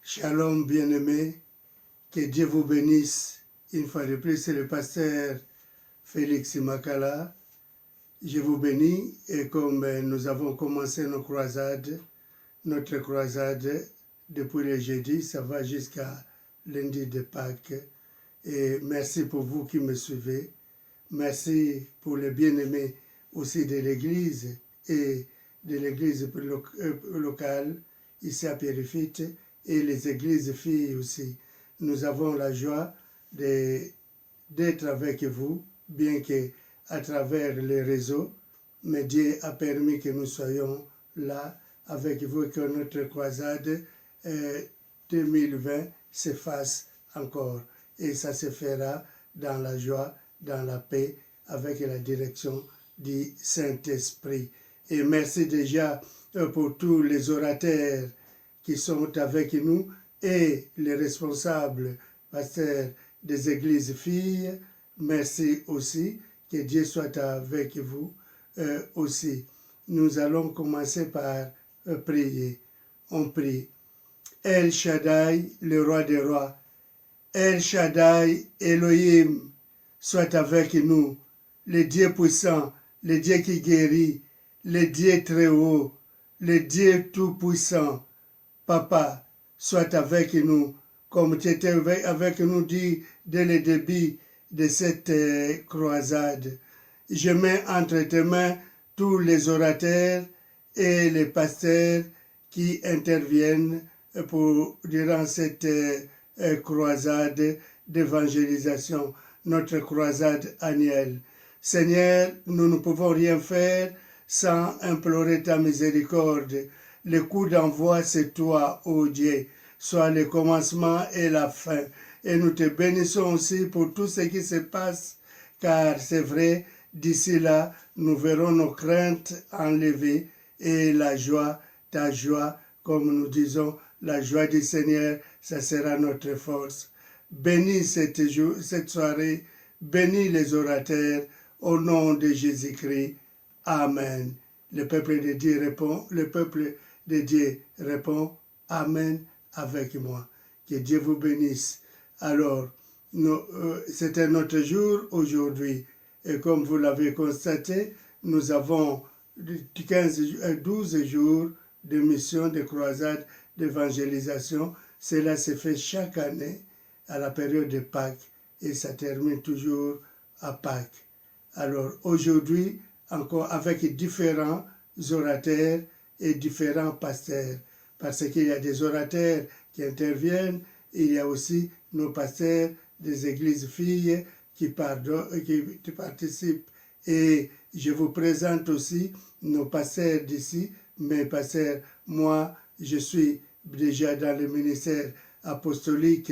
Shalom bien-aimés, que Dieu vous bénisse. Une fois de plus, c'est le pasteur Félix Makala. Je vous bénis et comme nous avons commencé notre croisade depuis le jeudi, ça va jusqu'à lundi de Pâques. Et merci pour vous qui me suivez. Merci pour les bien-aimés aussi de l'Église et de l'Église locale ici à Pierrefitte et les églises filles aussi. Nous avons la joie d'être avec vous, bien que à travers les réseaux, mais Dieu a permis que nous soyons là avec vous et que notre croisade 2020 se fasse encore. Et ça se fera dans la joie, dans la paix, avec la direction du Saint-Esprit. Et merci déjà pour tous les orateurs qui sont avec nous et les responsables, pasteurs des églises filles. Merci aussi, que Dieu soit avec vous aussi. Nous allons commencer par prier. On prie. El Shaddai, le roi des rois, El Shaddai, Elohim, soit avec nous, le Dieu puissant, le Dieu qui guérit, le Dieu très haut, le Dieu tout-puissant. Papa, soit avec nous, comme tu étais avec nous dit dès le début de cette croisade. Je mets entre tes mains tous les orateurs et les pasteurs qui interviennent durant cette croisade d'évangélisation, notre croisade annuelle. Seigneur, nous ne pouvons rien faire sans implorer ta miséricorde. Le coup d'envoi, c'est toi, ô Dieu, soit le commencement et la fin. Et nous te bénissons aussi pour tout ce qui se passe, car c'est vrai, d'ici là, nous verrons nos craintes enlevées et la joie, ta joie, comme nous disons, la joie du Seigneur, ça sera notre force. Bénis cette soirée, bénis les orateurs, au nom de Jésus-Christ. Amen. Le peuple de Dieu répond Amen avec moi. Que Dieu vous bénisse. Alors, c'était notre jour aujourd'hui. Et comme vous l'avez constaté, nous avons 12 jours de mission de croisade d'évangélisation. Cela se fait chaque année à la période de Pâques et ça termine toujours à Pâques. Alors aujourd'hui, encore avec différents orateurs et différents pasteurs, parce qu'il y a des orateurs qui interviennent, il y a aussi nos pasteurs des églises filles qui participent. Et je vous présente aussi nos pasteurs d'ici, mes pasteurs. Moi, je suis déjà dans le ministère apostolique,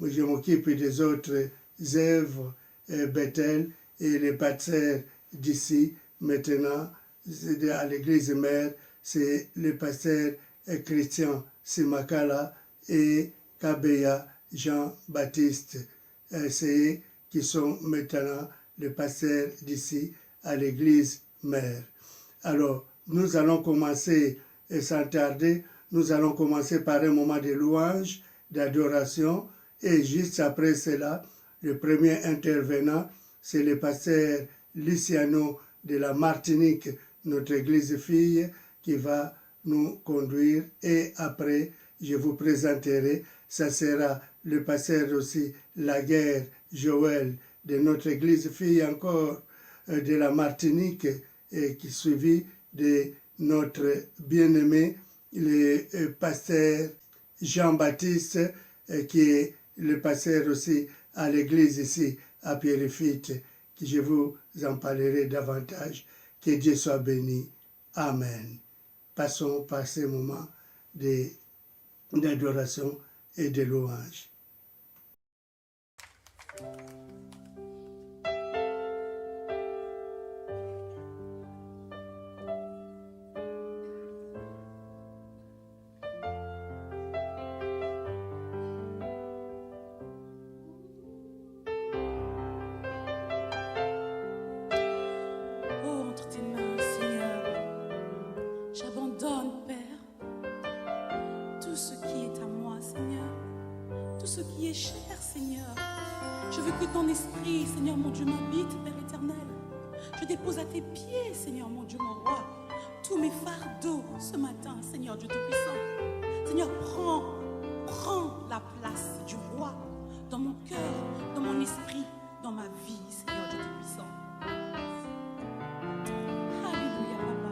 je m'occupe des autres œuvres, Bethel, et les pasteurs d'ici, maintenant, à l'église mère, c'est le pasteur Christian Simakala et Kabeya Jean-Baptiste. C'est qui sont maintenant les pasteurs d'ici à l'église mère. Alors, nous allons commencer, et sans tarder, nous allons commencer par un moment de louange, d'adoration, et juste après cela, le premier intervenant, c'est le pasteur Luciano de la Martinique, notre église fille, qui va nous conduire. Et après, je vous présenterai, ça sera le pasteur aussi Laguerre Joël de notre église fille encore de la Martinique, et qui suivi de notre bien-aimé, le pasteur Jean-Baptiste, qui est le pasteur aussi à l'église ici à Pierrefitte, que je vous en parlerai davantage. Que Dieu soit béni. Amen. Passons par ces moments d'adoration et de louange. ce qui est cher, Seigneur. Je veux que ton esprit, Seigneur mon Dieu, m'habite, Père éternel. Je dépose à tes pieds, Seigneur mon Dieu, mon roi, tous mes fardeaux ce matin, Seigneur Dieu Tout-Puissant. Seigneur, prends la place du roi dans mon cœur, dans mon esprit, dans ma vie, Seigneur Dieu Tout-Puissant. Alléluia, Papa.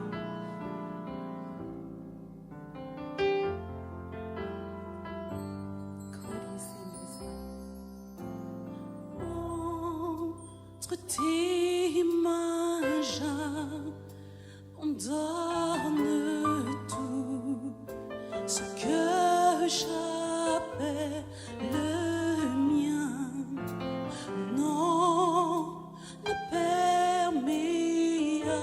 Entre tes mains, on donne tout ce que j'appelle le mien. Non, ne permets à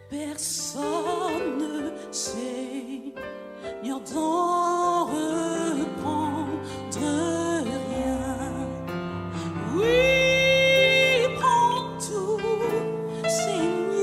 personne, Seigneur, d'en reprendre rien. Oui, prends tout, Seigneur.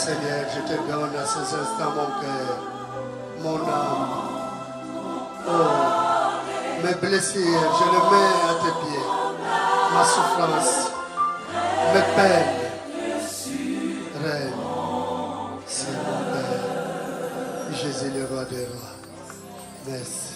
Seigneur, je te donne à ces instants mon cœur, mon âme. Oh, mes blessures, je les mets à tes pieds. Ma souffrance, mes peines. Reine, c'est mon Père. Jésus le roi des rois. Merci.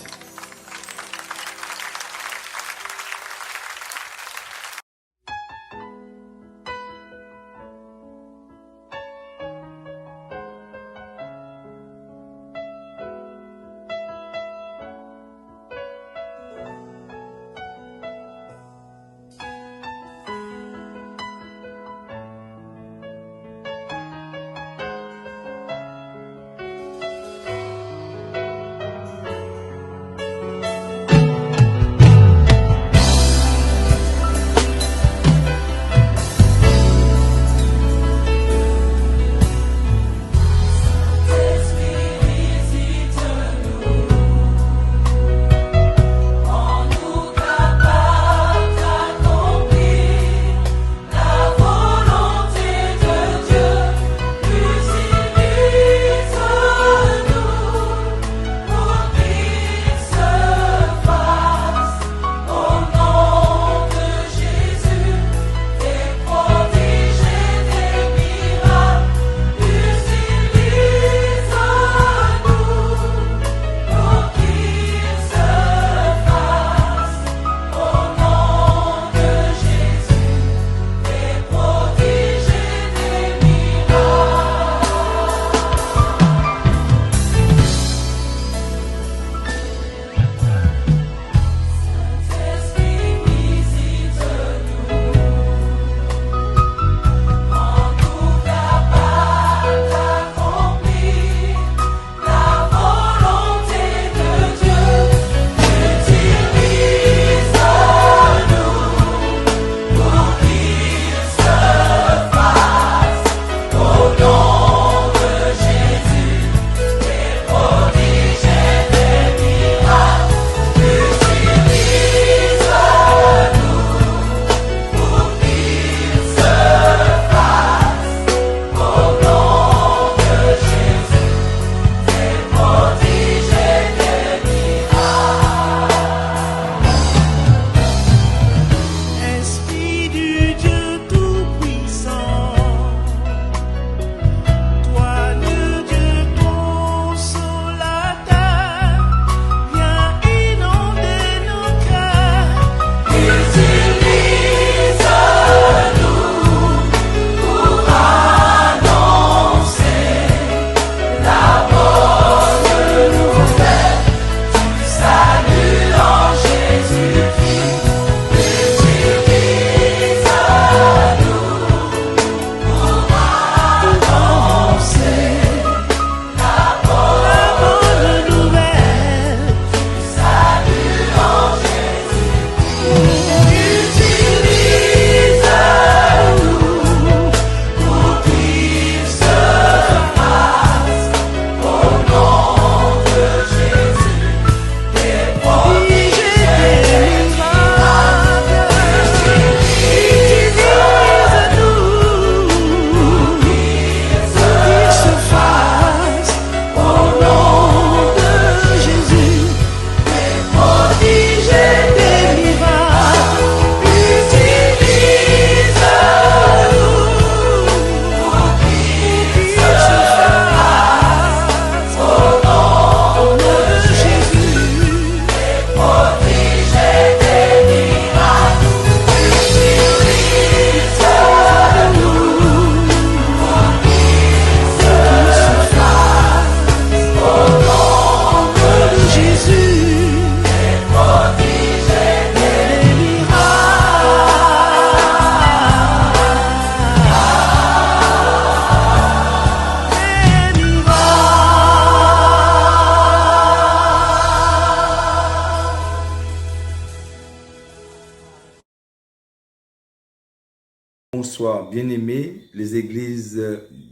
Bonsoir, bien-aimés, les églises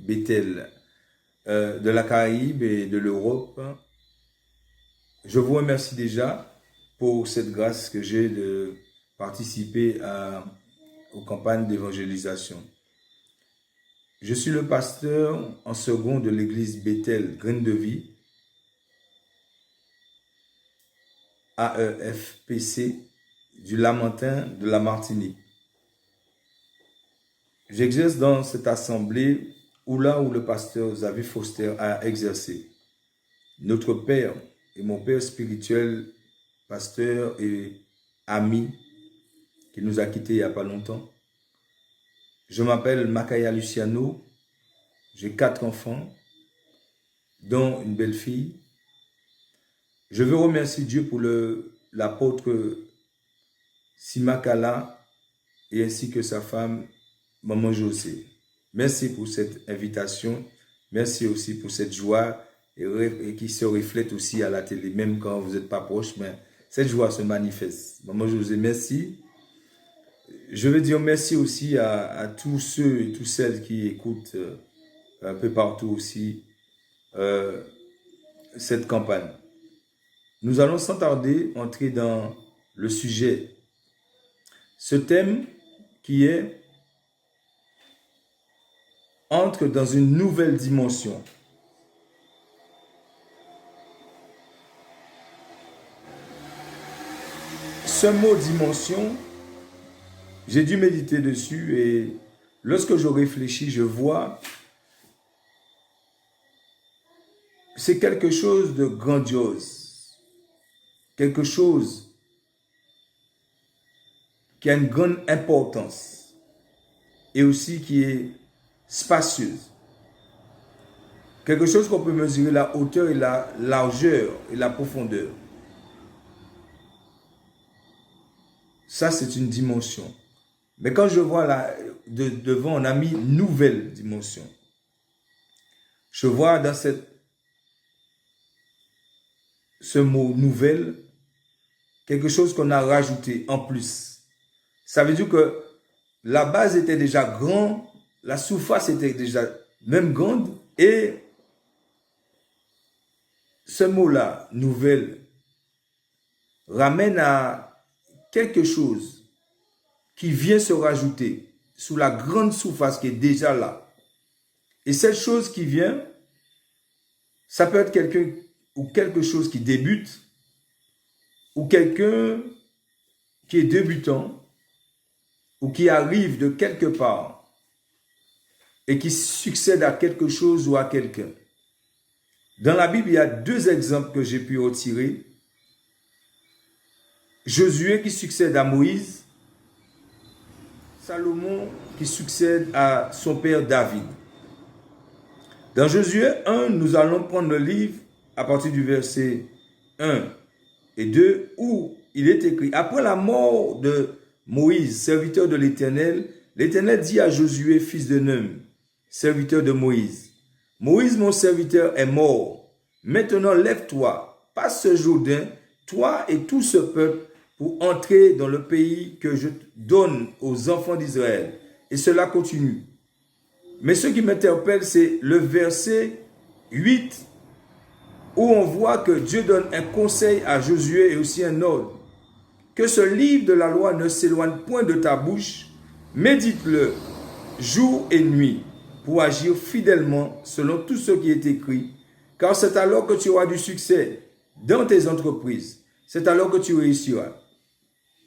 Bethel de la Caraïbe et de l'Europe. Je vous remercie déjà pour cette grâce que j'ai de participer aux campagnes d'évangélisation. Je suis le pasteur en second de l'église Bethel, Graine de Vie, AEFPC, du Lamentin de la Martinique. J'exerce dans cette assemblée où le pasteur Xavier Foster a exercé. Notre père et mon père spirituel, pasteur et ami, qui nous a quittés il n'y a pas longtemps. Je m'appelle Makaya Luciano, j'ai 4 enfants, dont une belle-fille. Je veux remercier Dieu pour l'apôtre Simakala et ainsi que sa femme, Maman José. Merci pour cette invitation, merci aussi pour cette joie et qui se reflète aussi à la télé, même quand vous n'êtes pas proche, mais cette joie se manifeste. Maman José, merci. Je veux dire merci aussi à tous ceux et toutes celles qui écoutent un peu partout aussi cette campagne. Nous allons sans tarder entrer dans le sujet. Ce thème qui est entre dans une nouvelle dimension. Ce mot dimension, j'ai dû méditer dessus et lorsque je réfléchis, je vois c'est quelque chose de grandiose, quelque chose qui a une grande importance et aussi qui est spacieuse. Quelque chose qu'on peut mesurer la hauteur et la largeur et la profondeur. Ça, c'est une dimension. Mais quand je vois devant, on a mis nouvelle dimension. Je vois dans ce mot nouvelle, quelque chose qu'on a rajouté en plus. Ça veut dire que la base était déjà grande, la surface était déjà même grande et ce mot-là, nouvelle, ramène à quelque chose qui vient se rajouter sous la grande surface qui est déjà là. Et cette chose qui vient, ça peut être quelqu'un ou quelque chose qui débute ou quelqu'un qui est débutant ou qui arrive de quelque part et qui succède à quelque chose ou à quelqu'un. Dans la Bible, il y a 2 exemples que j'ai pu retirer. Josué qui succède à Moïse, Salomon qui succède à son père David. Dans Josué 1, nous allons prendre le livre à partir du verset 1 et 2 où il est écrit: après la mort de Moïse, serviteur de l'Éternel, l'Éternel dit à Josué, fils de Nun, serviteur de Moïse: Moïse, mon serviteur, est mort. Maintenant, lève-toi, passe ce Jourdain, toi et tout ce peuple, pour entrer dans le pays que je donne aux enfants d'Israël. Et cela continue. Mais ce qui m'interpelle, c'est le verset 8, où on voit que Dieu donne un conseil à Josué et aussi un ordre. Que ce livre de la loi ne s'éloigne point de ta bouche, médite-le jour et nuit, pour agir fidèlement selon tout ce qui est écrit, car c'est alors que tu auras du succès dans tes entreprises. C'est alors que tu réussiras.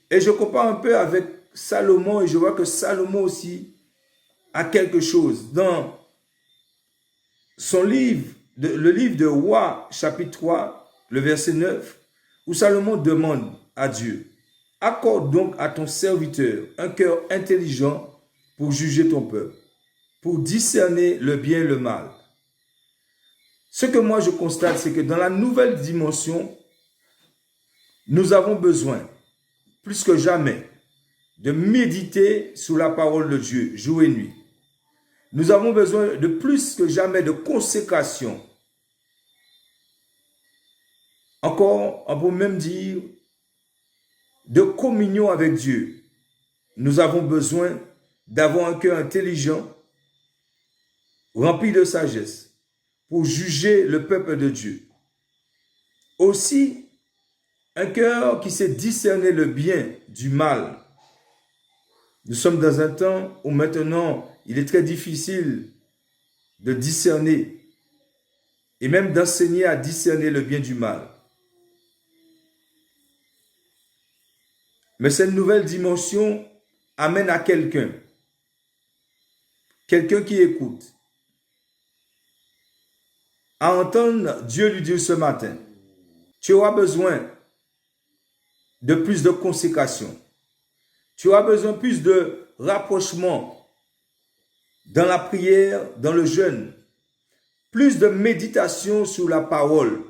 Et je compare un peu avec Salomon et je vois que Salomon aussi a quelque chose. Dans son livre, le livre de Rois, chapitre 3, le verset 9, où Salomon demande à Dieu: accorde donc à ton serviteur un cœur intelligent pour juger ton peuple, pour discerner le bien et le mal. Ce que moi je constate, c'est que dans la nouvelle dimension, nous avons besoin, plus que jamais, de méditer sur la parole de Dieu, jour et nuit. Nous avons besoin de plus que jamais de consécration. Encore, on peut même dire de communion avec Dieu. Nous avons besoin d'avoir un cœur intelligent, rempli de sagesse, pour juger le peuple de Dieu. Aussi, un cœur qui sait discerner le bien du mal. Nous sommes dans un temps où maintenant, il est très difficile de discerner et même d'enseigner à discerner le bien du mal. Mais cette nouvelle dimension amène à quelqu'un qui écoute, à entendre Dieu lui dire ce matin, tu auras besoin de plus de consécration. Tu auras besoin de plus de rapprochement dans la prière, dans le jeûne, plus de méditation sur la parole.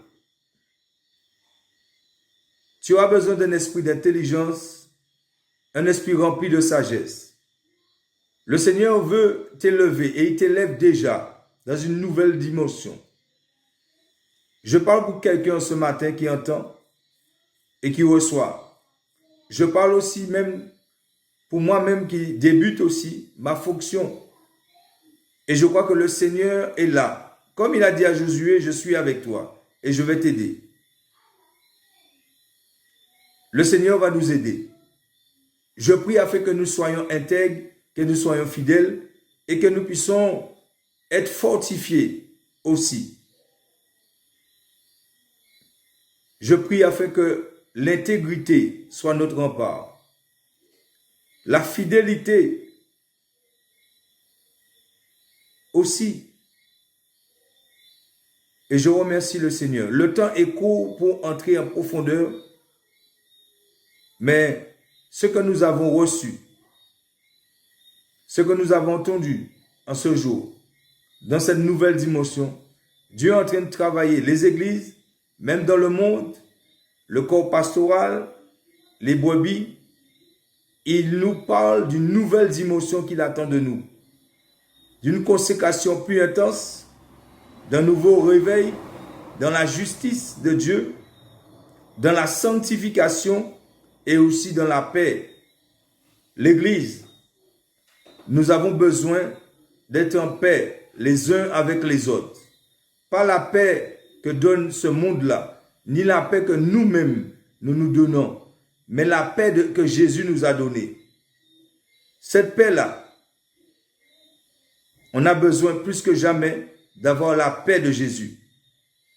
Tu auras besoin d'un esprit d'intelligence, un esprit rempli de sagesse. Le Seigneur veut t'élever et il t'élève déjà dans une nouvelle dimension. Je parle pour quelqu'un ce matin qui entend et qui reçoit. Je parle aussi même pour moi-même qui débute aussi ma fonction. Et je crois que le Seigneur est là. Comme il a dit à Josué, je suis avec toi et je vais t'aider. Le Seigneur va nous aider. Je prie afin que nous soyons intègres, que nous soyons fidèles et que nous puissions être fortifiés aussi. Je prie afin que l'intégrité soit notre rempart. La fidélité aussi. Et je remercie le Seigneur. Le temps est court pour entrer en profondeur, mais ce que nous avons reçu, ce que nous avons entendu en ce jour, dans cette nouvelle dimension, Dieu est en train de travailler les églises, même dans le monde, le corps pastoral, les brebis. Il nous parle d'une nouvelle dimension qu'il attend de nous, d'une consécration plus intense, d'un nouveau réveil dans la justice de Dieu, dans la sanctification et aussi dans la paix. L'Église, nous avons besoin d'être en paix les uns avec les autres. Pas la paix que donne ce monde-là, ni la paix que nous-mêmes nous donnons, mais la paix que Jésus nous a donnée. Cette paix-là, on a besoin plus que jamais d'avoir la paix de Jésus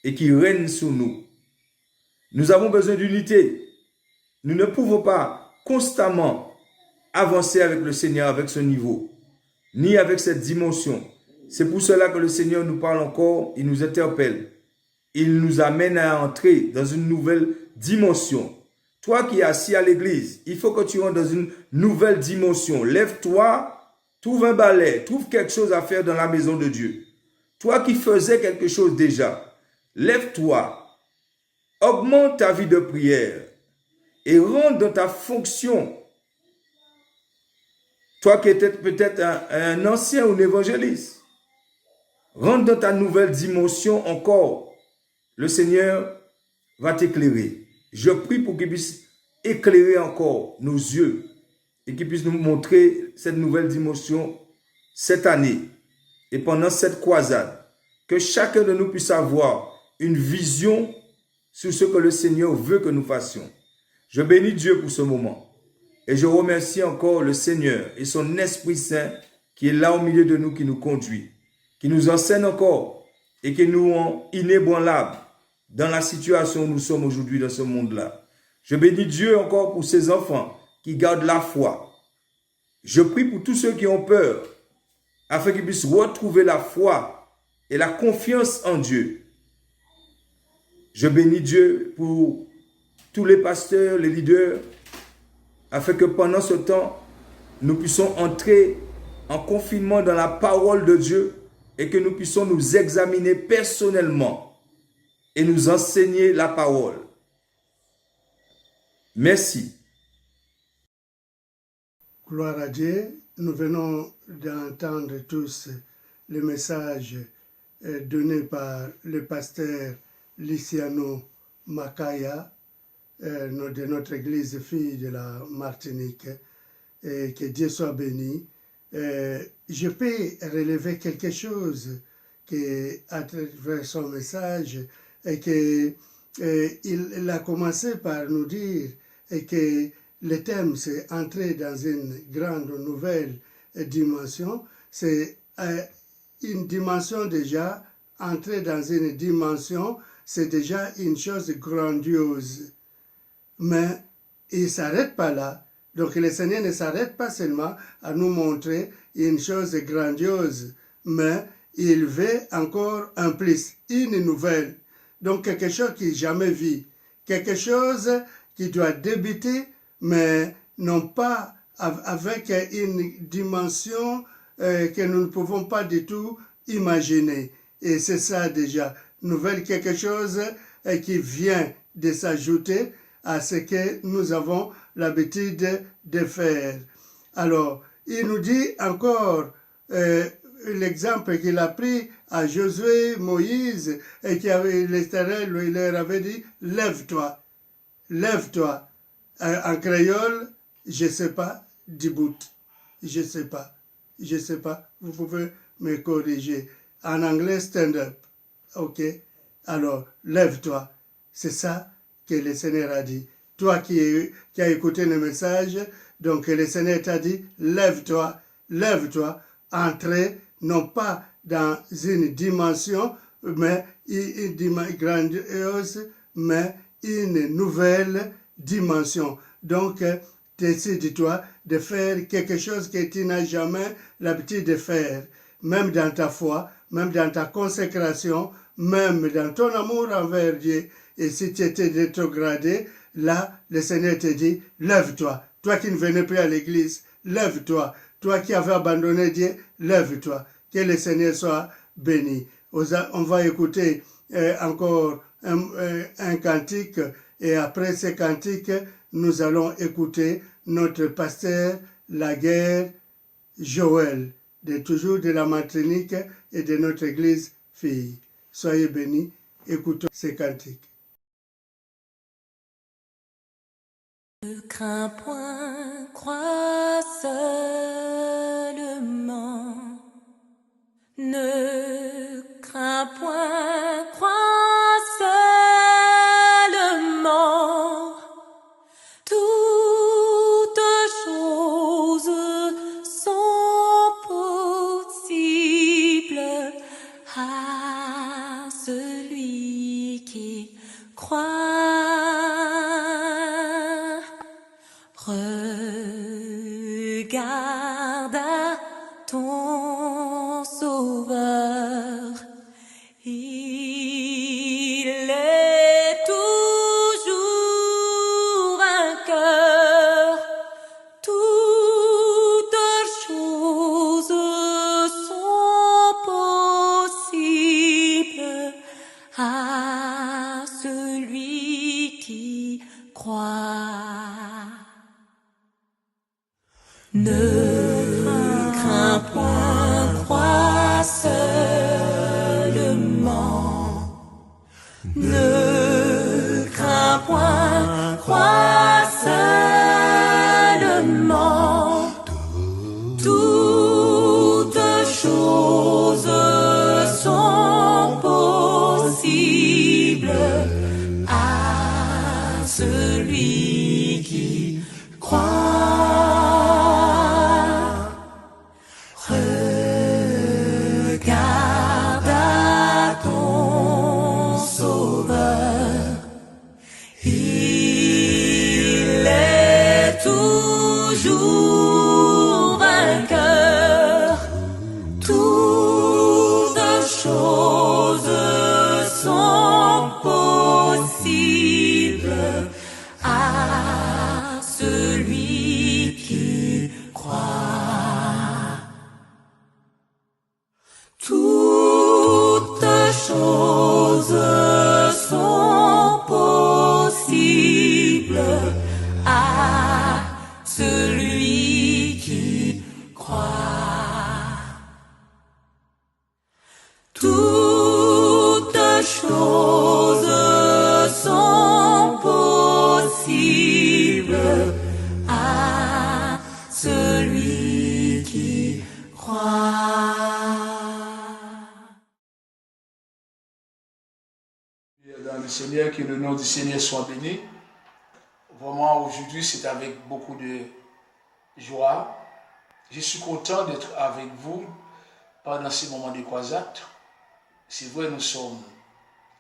et qui règne sur nous. Nous avons besoin d'unité. Nous ne pouvons pas constamment avancer avec le Seigneur, avec ce niveau, ni avec cette dimension. C'est pour cela que le Seigneur nous parle encore, il nous interpelle. Il nous amène à entrer dans une nouvelle dimension. Toi qui es assis à l'église, il faut que tu rentres dans une nouvelle dimension. Lève-toi, trouve un balai, trouve quelque chose à faire dans la maison de Dieu. Toi qui faisais quelque chose déjà, lève-toi, augmente ta vie de prière et rentre dans ta fonction. Toi qui étais peut-être un ancien ou un évangéliste, rentre dans ta nouvelle dimension encore. Le Seigneur va t'éclairer. Je prie pour qu'il puisse éclairer encore nos yeux et qu'il puisse nous montrer cette nouvelle dimension cette année et pendant cette croisade. Que chacun de nous puisse avoir une vision sur ce que le Seigneur veut que nous fassions. Je bénis Dieu pour ce moment et je remercie encore le Seigneur et son Esprit Saint qui est là au milieu de nous, qui nous conduit, qui nous enseigne encore et qui nous rend inébranlables dans la situation où nous sommes aujourd'hui dans ce monde-là. Je bénis Dieu encore pour ses enfants qui gardent la foi. Je prie pour tous ceux qui ont peur, afin qu'ils puissent retrouver la foi et la confiance en Dieu. Je bénis Dieu pour tous les pasteurs, les leaders, afin que pendant ce temps, nous puissions entrer en confinement dans la parole de Dieu et que nous puissions nous examiner personnellement et nous enseigner la parole. Merci. Gloire à Dieu. Nous venons d'entendre tous le message donné par le pasteur Liciano Makaya de notre église fille de la Martinique. Et que Dieu soit béni. Je peux relever quelque chose qui, à travers son message, et qu'il a commencé par nous dire et que le thème, c'est entrer dans une grande nouvelle dimension, c'est une dimension déjà, entrer dans une dimension, c'est déjà une chose grandiose. Mais il ne s'arrête pas là. Donc le Seigneur ne s'arrête pas seulement à nous montrer une chose grandiose, mais il veut encore un plus, une nouvelle. Donc quelque chose qui n'est jamais vu, quelque chose qui doit débuter, mais non pas avec une dimension que nous ne pouvons pas du tout imaginer. Et c'est ça déjà, nouvelle, quelque chose qui vient de s'ajouter à ce que nous avons l'habitude de faire. Alors, il nous dit encore l'exemple qu'il a pris à Josué, Moïse, et l'Éternel leur avait dit, lève-toi, lève-toi. En créole, je ne sais pas, dibout, je ne sais pas, vous pouvez me corriger. En anglais, stand up, ok? Alors, lève-toi, c'est ça que le Seigneur a dit. Toi qui as écouté le message, donc le Seigneur t'a dit, lève-toi, lève-toi, entrez non pas dans une dimension, mais grandiose, mais une nouvelle dimension. Donc, décide-toi de faire quelque chose que tu n'as jamais l'habitude de faire, même dans ta foi, même dans ta consécration, même dans ton amour envers Dieu. Et si tu étais rétrogradé, là, le Seigneur te dit, lève-toi. Toi qui ne venais plus à l'église, lève-toi. Toi qui avais abandonné Dieu, lève-toi. Que le Seigneur soit béni. On va écouter encore un cantique, et après ce cantique, nous allons écouter notre pasteur Laguerre Joël, toujours de la Martinique et de notre église fille. Soyez bénis, écoutons ces cantiques. Ne crains point, crois seulement. Ne crains point, crois seulement. Toutes choses sont possibles à celui qui croit. Regarde à ton Sauveur, il est toujours vainqueur. Toutes choses sont possibles à celui qui croit. Ne crains point, crois seulement. Ne crains point, crois seulement. Toutes choses sont possibles à celui qui croit. Toujours vainqueur, toutes choses sont possibles à celui qui croit. Toutes choses sont possibles à celui qui croit. Toutes choses sont possibles à celui qui croit. Dans le Seigneur, que le nom du Seigneur soit béni. Vraiment, aujourd'hui, c'est avec beaucoup de joie. Je suis content d'être avec vous pendant ces moments de croisade. C'est vrai, nous sommes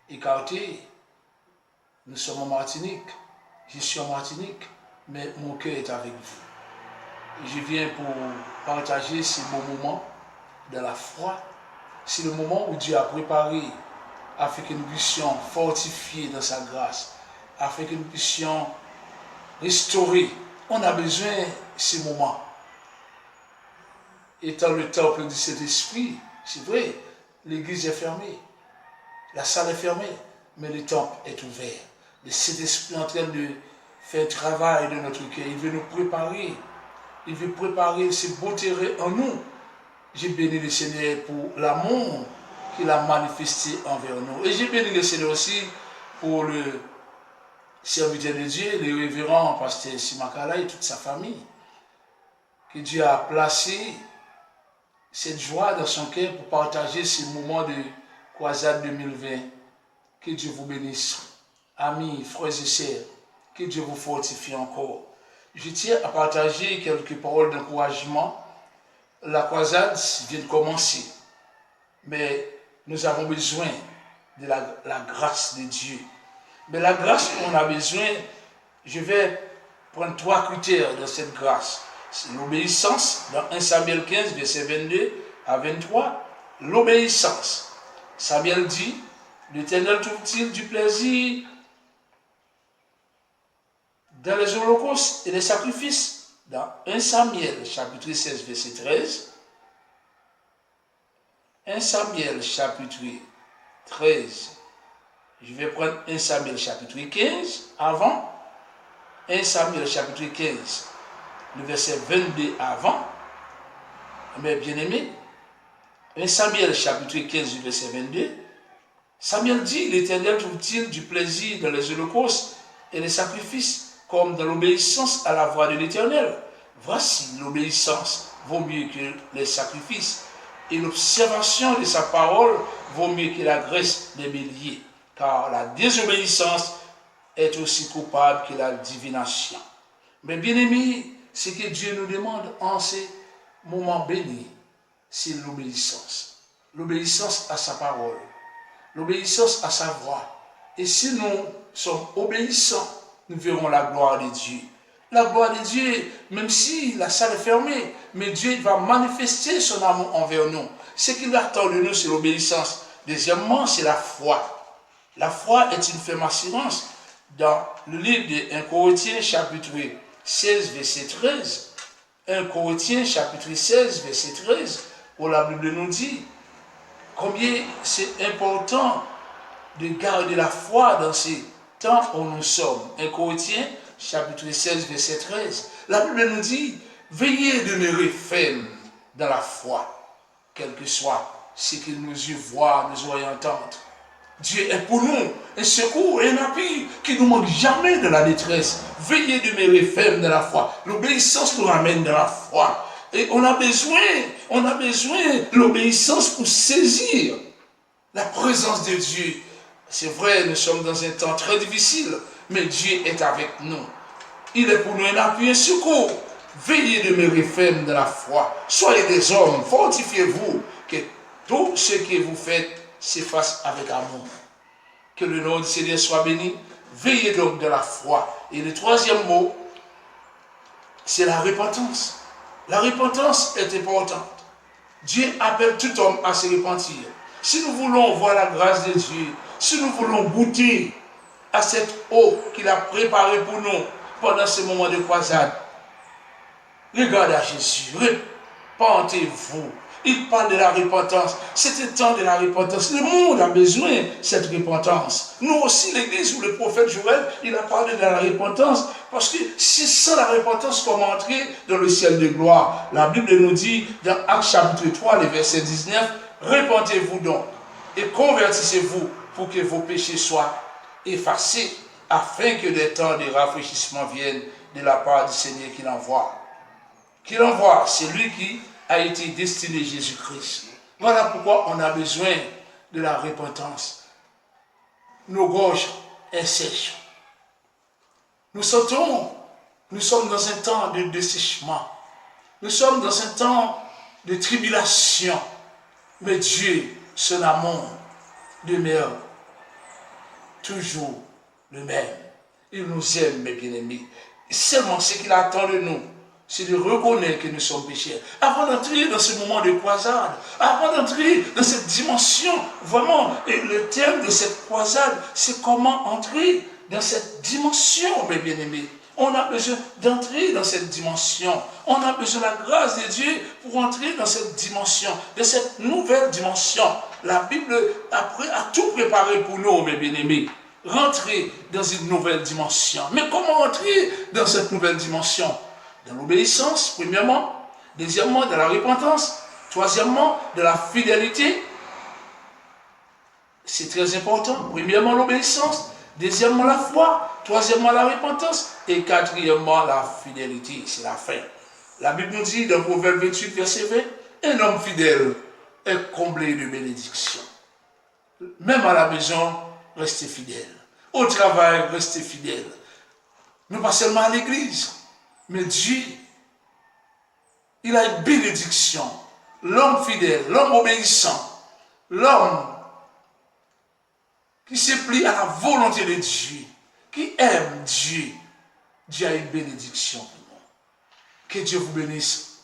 écartés, nous sommes en Martinique, je suis en Martinique, mais mon cœur est avec vous. Je viens pour partager ces beaux moments de la foi. C'est le moment où Dieu a préparé afin que nous puissions fortifier dans sa grâce, afin que nous puissions restaurer. On a besoin de ces moments. Étant le temple du Saint-Esprit, c'est vrai, l'église est fermée, la salle est fermée, mais le temple est ouvert. Le Saint-Esprit est en train de faire travail de notre cœur. Il veut nous préparer. Il veut préparer ce beau terrain en nous. J'ai béni le Seigneur pour l'amour qu'il a manifesté envers nous. Et j'ai béni le Seigneur aussi pour le serviteur de Dieu, le révérend pasteur Simakala et toute sa famille. Que Dieu a placé cette joie dans son cœur pour partager ce moment de croisade 2020. Que Dieu vous bénisse. Amis, frères et sœurs, que Dieu vous fortifie encore. Je tiens à partager quelques paroles d'encouragement. La croisade vient de commencer, mais nous avons besoin de la grâce de Dieu. Mais la grâce qu'on a besoin, je vais prendre 3 critères dans cette grâce. C'est l'obéissance, dans 1 Samuel 15, verset 22 à 23. L'obéissance. Samuel dit, l'Éternel trouve-t-il du plaisir dans les holocaustes et les sacrifices? Dans 1 Samuel, chapitre 16, verset 13. 1 Samuel, chapitre 13. Je vais prendre 1 Samuel, chapitre 15, avant. 1 Samuel, chapitre 15, le verset 22 avant. Mes bien-aimés, 1 Samuel, chapitre 15, verset 22. Samuel dit, l'Éternel trouve-t-il du plaisir dans les holocaustes et les sacrifices, comme dans l'obéissance à la voix de l'Éternel? Voici, l'obéissance vaut mieux que les sacrifices, et l'observation de sa parole vaut mieux que la graisse des béliers, car la désobéissance est aussi coupable que la divination. Mais bien aimés, ce que Dieu nous demande en ces moments bénis, c'est l'obéissance. L'obéissance à sa parole, l'obéissance à sa voix. Et si nous sommes obéissants, nous verrons la gloire de Dieu. La gloire de Dieu, même si la salle est fermée, mais Dieu va manifester son amour envers nous. Ce qu'il attend de nous, c'est l'obéissance. Deuxièmement, c'est la foi. La foi est une ferme assurance. Dans le livre de 1 Corinthiens, chapitre 16, verset 13, 1 Corinthiens, chapitre 16, verset 13, où la Bible nous dit combien c'est important de garder la foi dans ces temps où nous sommes. 1 Corinthiens, chapitre 16, verset 13. La Bible nous dit, veillez de demeurer fermes dans la foi, quel que soit ce que nos yeux voient, nos oreilles entendent. Dieu est pour nous un secours et un appui qui nous manque jamais de la détresse. Veillez de demeurer fermes dans la foi. L'obéissance nous ramène dans la foi. Et on a besoin de l'obéissance pour saisir la présence de Dieu. C'est vrai, nous sommes dans un temps très difficile, mais Dieu est avec nous. Il est pour nous un appui, un secours. Veillez de demeurer fermes dans la foi. Soyez des hommes, fortifiez-vous, que tout ce que vous faites se fasse avec amour. Que le nom du Seigneur soit béni. Veillez donc de la foi. Et le troisième mot, c'est la repentance. La repentance est importante. Dieu appelle tout homme à se repentir. Si nous voulons voir la grâce de Dieu, si nous voulons goûter à cette eau qu'il a préparée pour nous pendant ce moment de croisade, regardez à Jésus, repentez-vous. Il parle de la repentance. C'est le temps de la repentance. Le monde a besoin de cette repentance. Nous aussi, l'Église ou le prophète Joël, il a parlé de la repentance. Parce que c'est sans la repentance qu'on va entrer dans le ciel de gloire. La Bible nous dit dans Actes chapitre 3, le verset 19, repentez-vous donc et convertissez-vous pour que vos péchés soient effacés, afin que des temps de rafraîchissement viennent de la part du Seigneur qu'il envoie. Qu'il envoie, c'est lui qui a été destiné Jésus-Christ. Voilà pourquoi on a besoin de la repentance. Nos gorges sont sèches. Nous sommes dans un temps de dessèchement. Nous sommes dans un temps de tribulation. Mais Dieu, son amour demeure toujours le même. Il nous aime, mes bien-aimés. Seulement ce qu'il attend de nous, c'est de reconnaître que nous sommes pécheurs. Avant d'entrer dans ce moment de croisade, avant d'entrer dans cette dimension, vraiment, et le thème de cette croisade, c'est comment entrer dans cette dimension, mes bien-aimés. On a besoin d'entrer dans cette dimension. On a besoin de la grâce de Dieu pour entrer dans cette dimension, de cette nouvelle dimension. La Bible a tout préparé pour nous, mes bien-aimés. Rentrer dans une nouvelle dimension. Mais comment entrer dans cette nouvelle dimension? Dans l'obéissance, premièrement. Deuxièmement, dans la repentance. Troisièmement, dans la fidélité. C'est très important. Premièrement, l'obéissance. Deuxièmement, la foi. Troisièmement, la repentance. Et quatrièmement, la fidélité. C'est la fin. La Bible nous dit dans Proverbe 28, verset 20, un homme fidèle est comblé de bénédictions. Même à la maison, restez fidèle. Au travail, restez fidèle. Non pas seulement à l'église, mais Dieu, il a une bénédiction. L'homme fidèle, l'homme obéissant, l'homme qui se plie à la volonté de Dieu, qui aime Dieu, Dieu a une bénédiction pour nous. Que Dieu vous bénisse.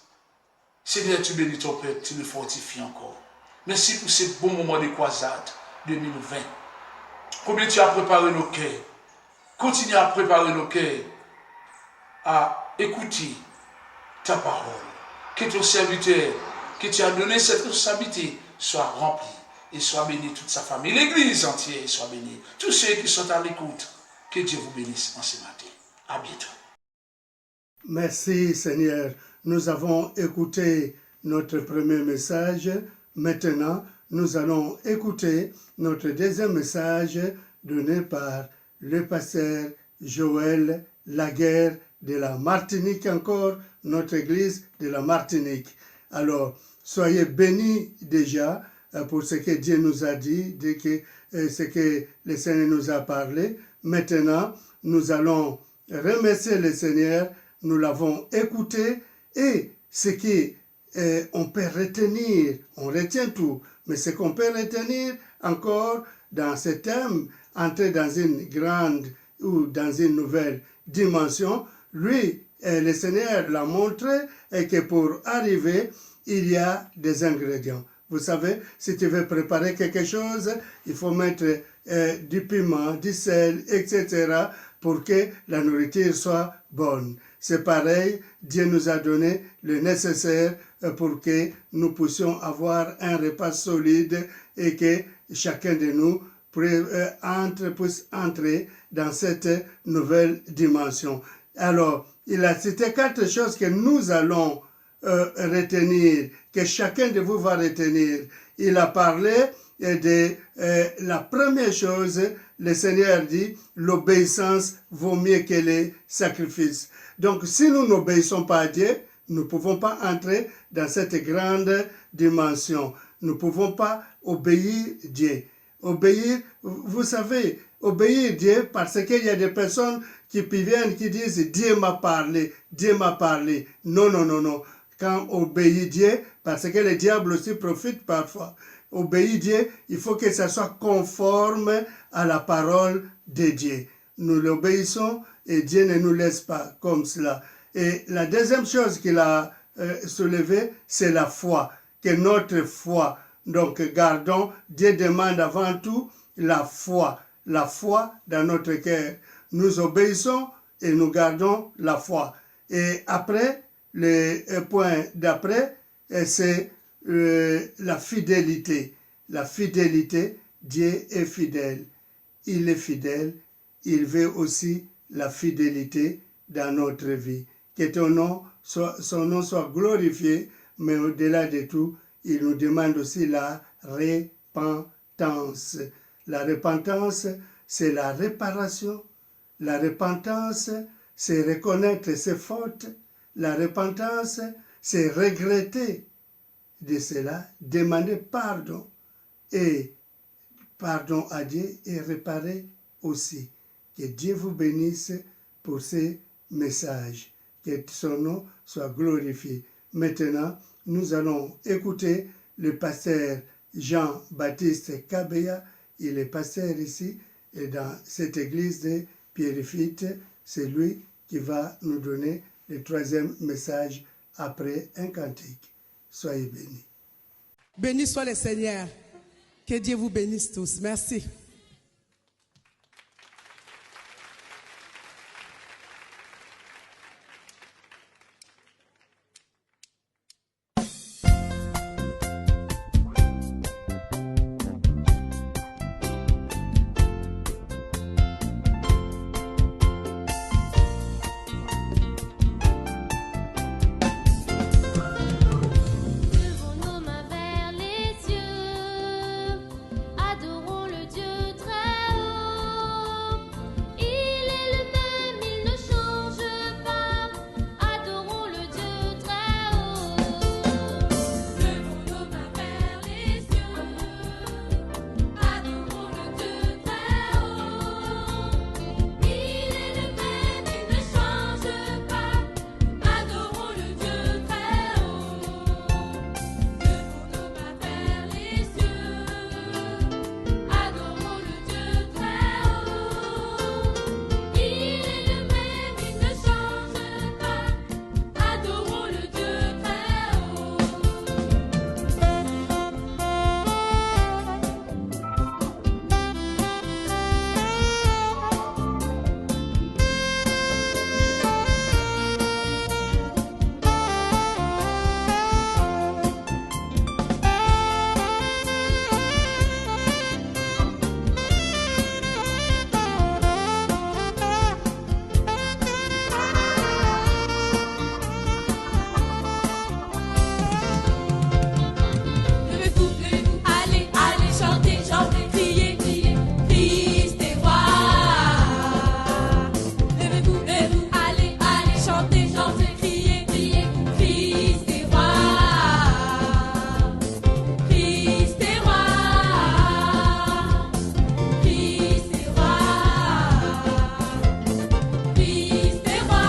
Seigneur, tu bénis ton peuple, tu le fortifies encore. Merci pour ce bon moment de croisade 2020. Combien tu as préparé nos cœurs. Continue à préparer nos cœurs à écouter ta parole. Que ton serviteur, que tu as donné cette responsabilité, soit rempli et soit béni toute sa famille. L'église entière soit bénie. Tous ceux qui sont à l'écoute, que Dieu vous bénisse en ce matin. À bientôt. Merci Seigneur. Nous avons écouté notre premier message. Maintenant, nous allons écouter notre deuxième message donné par le pasteur Joël Laguerre de la Martinique, encore notre église de la Martinique. Alors, soyez bénis déjà pour ce que Dieu nous a dit, ce que le Seigneur nous a parlé. Maintenant, nous allons remercier le Seigneur. Nous l'avons écouté et ce qu'on peut retenir, on retient tout, mais ce qu'on peut retenir encore dans ce thème, entrer dans une grande ou dans une nouvelle dimension, lui, le Seigneur l'a montré et que pour arriver, il y a des ingrédients. Vous savez, si tu veux préparer quelque chose, il faut mettre du piment, du sel, etc. pour que la nourriture soit bonne. C'est pareil, Dieu nous a donné le nécessaire pour que nous puissions avoir un repas solide et que chacun de nous puisse entrer dans cette nouvelle dimension. Alors, il a cité 4 choses que nous allons retenir, que chacun de vous va retenir. Il a parlé de la première chose, le Seigneur dit, l'obéissance vaut mieux que les sacrifices. Donc, si nous n'obéissons pas à Dieu, nous ne pouvons pas entrer dans cette grande dimension. Nous ne pouvons pas obéir Dieu. Obéir, vous savez, obéir Dieu parce qu'il y a des personnes qui viennent, qui disent « Dieu m'a parlé, Dieu m'a parlé ». Non, non, non, non. Quand on obéit Dieu, parce que le diable aussi profite parfois, obéir Dieu, il faut que ça soit conforme à la parole de Dieu. Nous l'obéissons et Dieu ne nous laisse pas comme cela. Et la deuxième chose qu'il a soulevée, c'est la foi, que notre foi. Donc gardons, Dieu demande avant tout la foi dans notre cœur. Nous obéissons et nous gardons la foi. Et après, le point d'après, c'est la fidélité. La fidélité, Dieu est fidèle. Il est fidèle. Il veut aussi la fidélité dans notre vie. Que son nom soit glorifié, mais au-delà de tout, il nous demande aussi la repentance. La repentance, c'est la réparation. La repentance, c'est reconnaître ses fautes. La repentance, c'est regretter de cela, demander pardon. Et pardon à Dieu et réparer aussi. Que Dieu vous bénisse pour ces messages. Que son nom soit glorifié. Maintenant, nous allons écouter le pasteur Jean-Baptiste Kabea, il est pasteur ici, et dans cette église de Pierrefitte, c'est lui qui va nous donner le troisième message après un cantique. Soyez bénis. Béni soit le Seigneur. Que Dieu vous bénisse tous. Merci. Levons nos mains vers les cieux, adorons le Dieu très haut. Il est le même, il ne change pas, adorons le Dieu très haut. Levons nos mains vers les cieux, adorons le Dieu très haut. Il est le même, il ne change pas, adorons le Dieu très haut. Levons nos mains vers les cieux, adorons le Dieu très haut. Il est le même, il ne change pas, adorons le Dieu Levez-vous, allez, allez, chantez, chantez, criez, criez, Christ est roi. Levez-vous, allez, allez, chantez, chantez, criez, criez, Christ est roi. Christ est roi. Christ est roi. Christ est roi.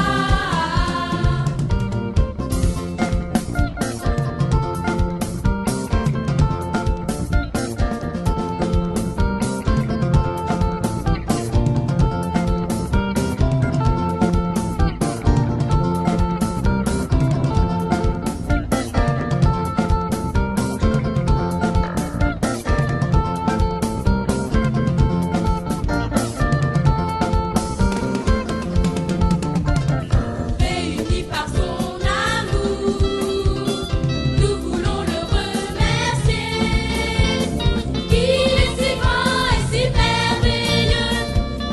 Réunis par son amour, nous voulons le remercier. Il est si grand et si merveilleux,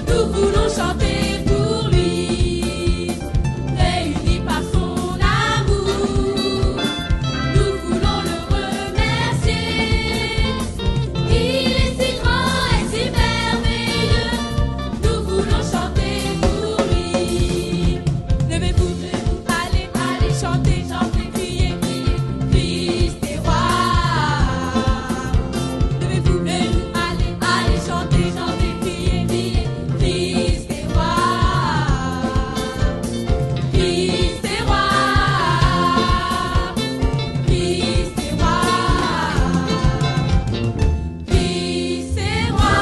nous voulons chanter pour lui. Réunis par son amour, nous voulons le remercier. Il est si grand et si merveilleux, nous voulons chanter pour lui. Levez-vous, allez, allez, chantez, chantez, criez, criez, Christ est roi. Levez-vous, allez, allez, chantez, chantez, criez, criez, Christ est roi. Christ est roi. Christ est roi. Christ est roi.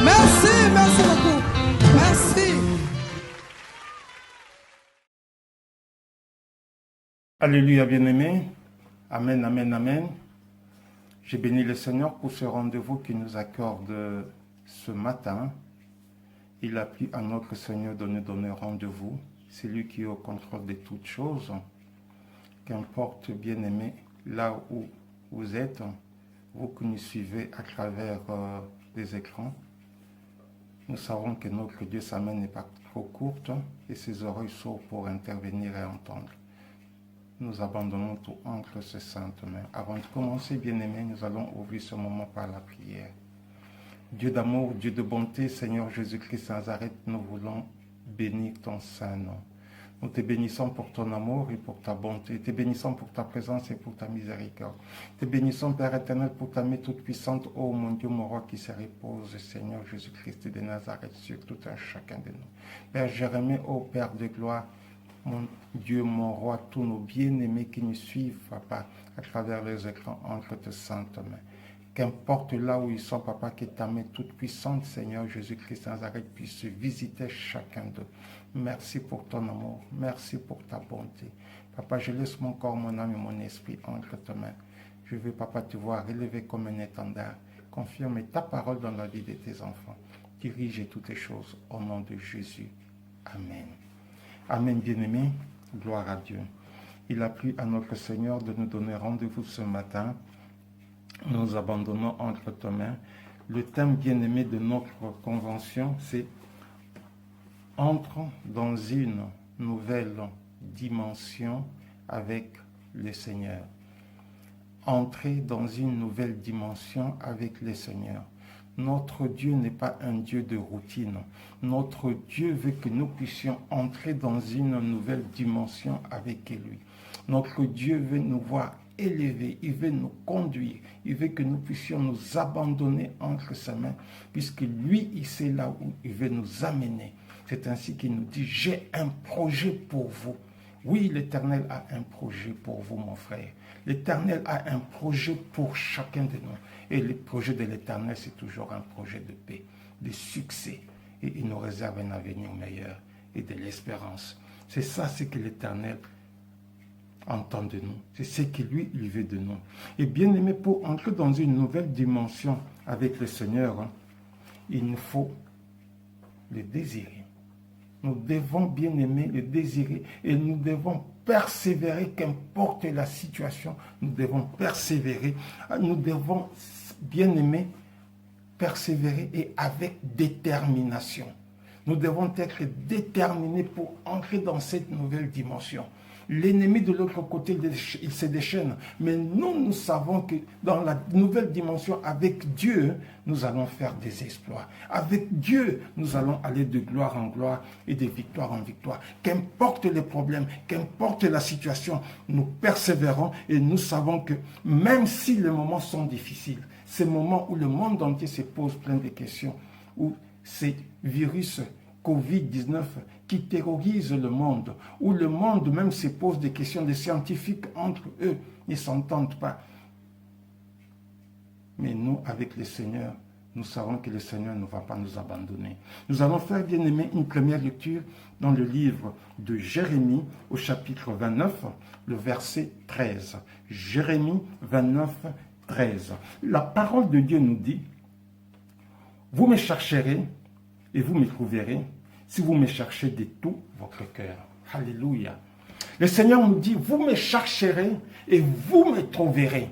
Merci, merci beaucoup. Merci. Alléluia, bien-aimés. Amen, amen, amen. J'ai béni le Seigneur pour ce rendez-vous qu'il nous accorde ce matin. Il a plu à notre Seigneur de nous donner rendez-vous. C'est lui qui est au contrôle de toutes choses. Qu'importe, bien-aimés, là où vous êtes, vous qui nous suivez à travers les écrans, nous savons que notre Dieu, sa main n'est pas trop courte et ses oreilles s'ouvrent pour intervenir et entendre. Nous abandonnons tout entre ses saintes mains. Avant de commencer, bien-aimés, nous allons ouvrir ce moment par la prière. Dieu d'amour, Dieu de bonté, Seigneur Jésus-Christ Nazareth, nous voulons bénir ton saint nom. Nous te bénissons pour ton amour et pour ta bonté. Te bénissons pour ta présence et pour ta miséricorde. Te bénissons, Père éternel, pour ta main toute puissante, ô mon Dieu, mon roi, qui se repose, Seigneur Jésus-Christ de Nazareth, sur tout un chacun de nous. Père, je remets, ô Père de gloire, mon Dieu, mon roi, tous nos bien-aimés qui nous suivent, Papa, à travers les écrans, entre tes saintes mains. Qu'importe là où ils sont, Papa, que ta main toute puissante, Seigneur Jésus-Christ de Nazareth, puisse visiter chacun d'eux. Merci pour ton amour, merci pour ta bonté. Papa, je laisse mon corps, mon âme et mon esprit entre tes mains. Je veux, Papa, te voir élevé comme un étendard. Confirme ta parole dans la vie de tes enfants. Dirige toutes les choses au nom de Jésus. Amen. Amen, bien-aimés. Gloire à Dieu. Il a plu à notre Seigneur de nous donner rendez-vous ce matin. Nous abandonnons entre tes mains. Le thème bien-aimé de notre convention, c'est « Entre dans une nouvelle dimension avec le Seigneur ». Entrer dans une nouvelle dimension avec le Seigneur. Notre Dieu n'est pas un Dieu de routine. Notre Dieu veut que nous puissions entrer dans une nouvelle dimension avec lui. Notre Dieu veut nous voir élevés, il veut nous conduire, il veut que nous puissions nous abandonner entre ses mains, puisque lui, il sait là où il veut nous amener. C'est ainsi qu'il nous dit, j'ai un projet pour vous. Oui, l'Éternel a un projet pour vous, mon frère. L'Éternel a un projet pour chacun de nous. Et le projet de l'Éternel, c'est toujours un projet de paix, de succès. Et il nous réserve un avenir meilleur et de l'espérance. C'est ça ce que l'Éternel entend de nous. C'est ce que lui, il veut de nous. Et bien aimé, pour entrer dans une nouvelle dimension avec le Seigneur, il nous faut le désirer. Nous devons, bien aimer, le désirer et nous devons persévérer, qu'importe la situation, nous devons persévérer. Nous devons, bien aimer, persévérer et avec détermination. Nous devons être déterminés pour entrer dans cette nouvelle dimension. L'ennemi de l'autre côté, il se déchaîne. Mais nous savons que dans la nouvelle dimension, avec Dieu, nous allons faire des exploits. Avec Dieu, nous allons aller de gloire en gloire et de victoire en victoire. Qu'importe les problèmes, qu'importe la situation, nous persévérons et nous savons que même si les moments sont difficiles, ces moments où le monde entier se pose plein de questions, où ces virus Covid-19 qui terrorise le monde, où le monde même se pose des questions, des scientifiques entre eux, ils ne s'entendent pas. Mais nous, avec le Seigneur, nous savons que le Seigneur ne va pas nous abandonner. Nous allons faire, bien aimé, une première lecture dans le livre de Jérémie, au chapitre 29, le verset 13. Jérémie 29, 13. La parole de Dieu nous dit, « Vous me chercherez, et vous me trouverez, si vous me cherchez de tout votre cœur. » Alléluia. Le Seigneur nous dit, vous me chercherez et vous me trouverez.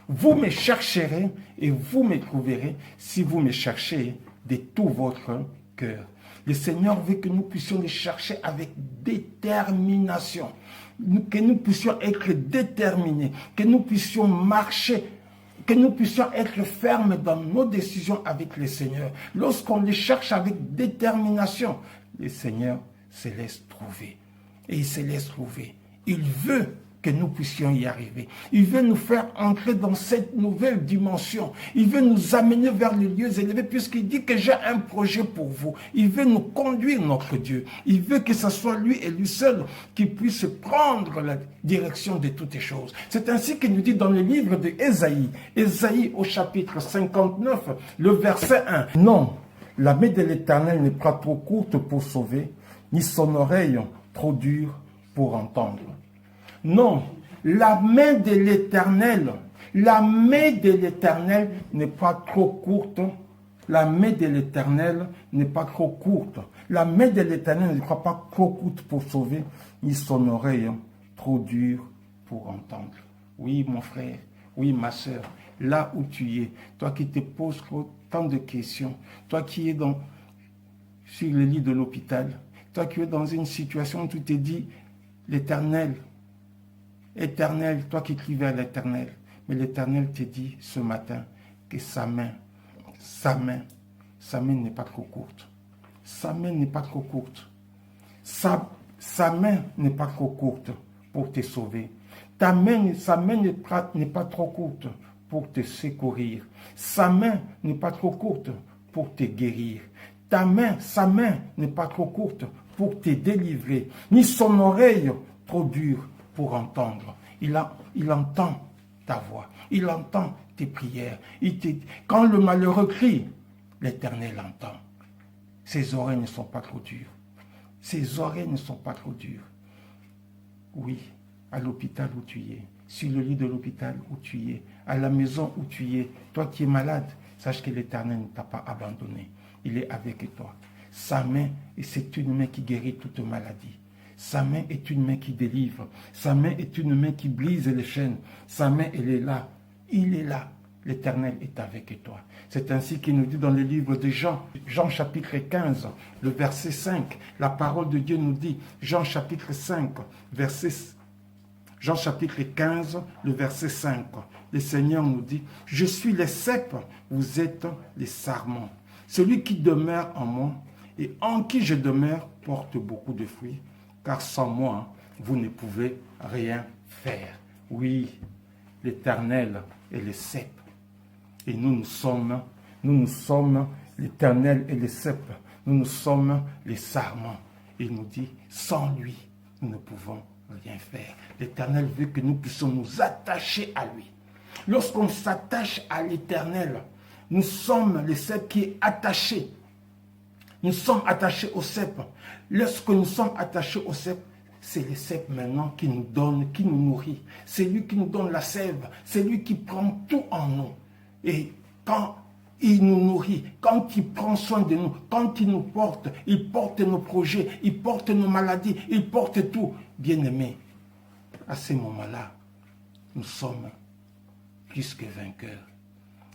Vous me chercherez et vous me trouverez si vous me cherchez de tout votre cœur. Le Seigneur veut que nous puissions le chercher avec détermination. Que nous puissions être déterminés. Que nous puissions marcher. Que nous puissions être fermes dans nos décisions avec le Seigneur. Lorsqu'on les cherche avec détermination, le Seigneur se laisse trouver. Et il se laisse trouver. Il veut que nous puissions y arriver. Il veut nous faire entrer dans cette nouvelle dimension. Il veut nous amener vers les lieux élevés puisqu'il dit que j'ai un projet pour vous. Il veut nous conduire, notre Dieu. Il veut que ce soit lui et lui seul qui puisse prendre la direction de toutes les choses. C'est ainsi qu'il nous dit dans le livre de Ésaïe, Ésaïe au chapitre 59, le verset 1. « Non, la main de l'Éternel n'est pas trop courte pour sauver, ni son oreille trop dure pour entendre. » Non, la main de l'Éternel n'est pas trop courte. La main de l'Éternel n'est pas trop courte. La main de l'Éternel n'est pas trop courte pour sauver, ni son oreille trop dure pour entendre. Oui, mon frère, oui, ma soeur, là où tu es, toi qui te poses tant de questions, toi qui es sur le lit de l'hôpital, toi qui es dans une situation où tu te dis, l'Éternel, Éternel, toi qui cries vers l'Éternel, mais l'Éternel te dit ce matin que sa main n'est pas trop courte. Sa main n'est pas trop courte. sa main n'est pas trop courte pour te sauver. Sa main n'est pas trop courte pour te secourir. Sa main n'est pas trop courte pour te guérir. Sa main n'est pas trop courte pour te délivrer, ni son oreille trop dure pour entendre. Il entend ta voix, il entend tes prières. Quand le malheureux crie, l'Éternel entend. Ses oreilles ne sont pas trop dures. Ses oreilles ne sont pas trop dures. Oui, à l'hôpital où tu es, sur le lit de l'hôpital où tu es, à la maison où tu es, toi qui es malade, sache que l'Éternel ne t'a pas abandonné. Il est avec toi. Sa main, et c'est une main qui guérit toute maladie. Sa main est une main qui délivre. Sa main est une main qui brise les chaînes. Sa main, elle est là. Il est là. L'Éternel est avec toi. C'est ainsi qu'il nous dit dans le livre de Jean, Jean chapitre 15, le verset 5. La parole de Dieu nous dit, Jean chapitre 5, Jean chapitre 15, le verset 5. Le Seigneur nous dit, je suis les cèpes, vous êtes les sarments. Celui qui demeure en moi et en qui je demeure porte beaucoup de fruits, car sans moi, vous ne pouvez rien faire. Oui, l'Éternel est le cep. Et nous sommes l'Éternel et le cep. Nous sommes les sarments. Il nous dit, sans lui, nous ne pouvons rien faire. L'Éternel veut que nous puissions nous attacher à lui. Lorsqu'on s'attache à l'Éternel, nous sommes le cep qui est attaché. Nous sommes attachés au cep. Lorsque nous sommes attachés au cep, c'est le cep maintenant qui nous donne, qui nous nourrit. C'est lui qui nous donne la sève. C'est lui qui prend tout en nous. Et quand il nous nourrit, quand il prend soin de nous, quand il nous porte, il porte nos projets, il porte nos maladies, il porte tout. Bien-aimés, à ce moment-là, nous sommes plus que vainqueurs.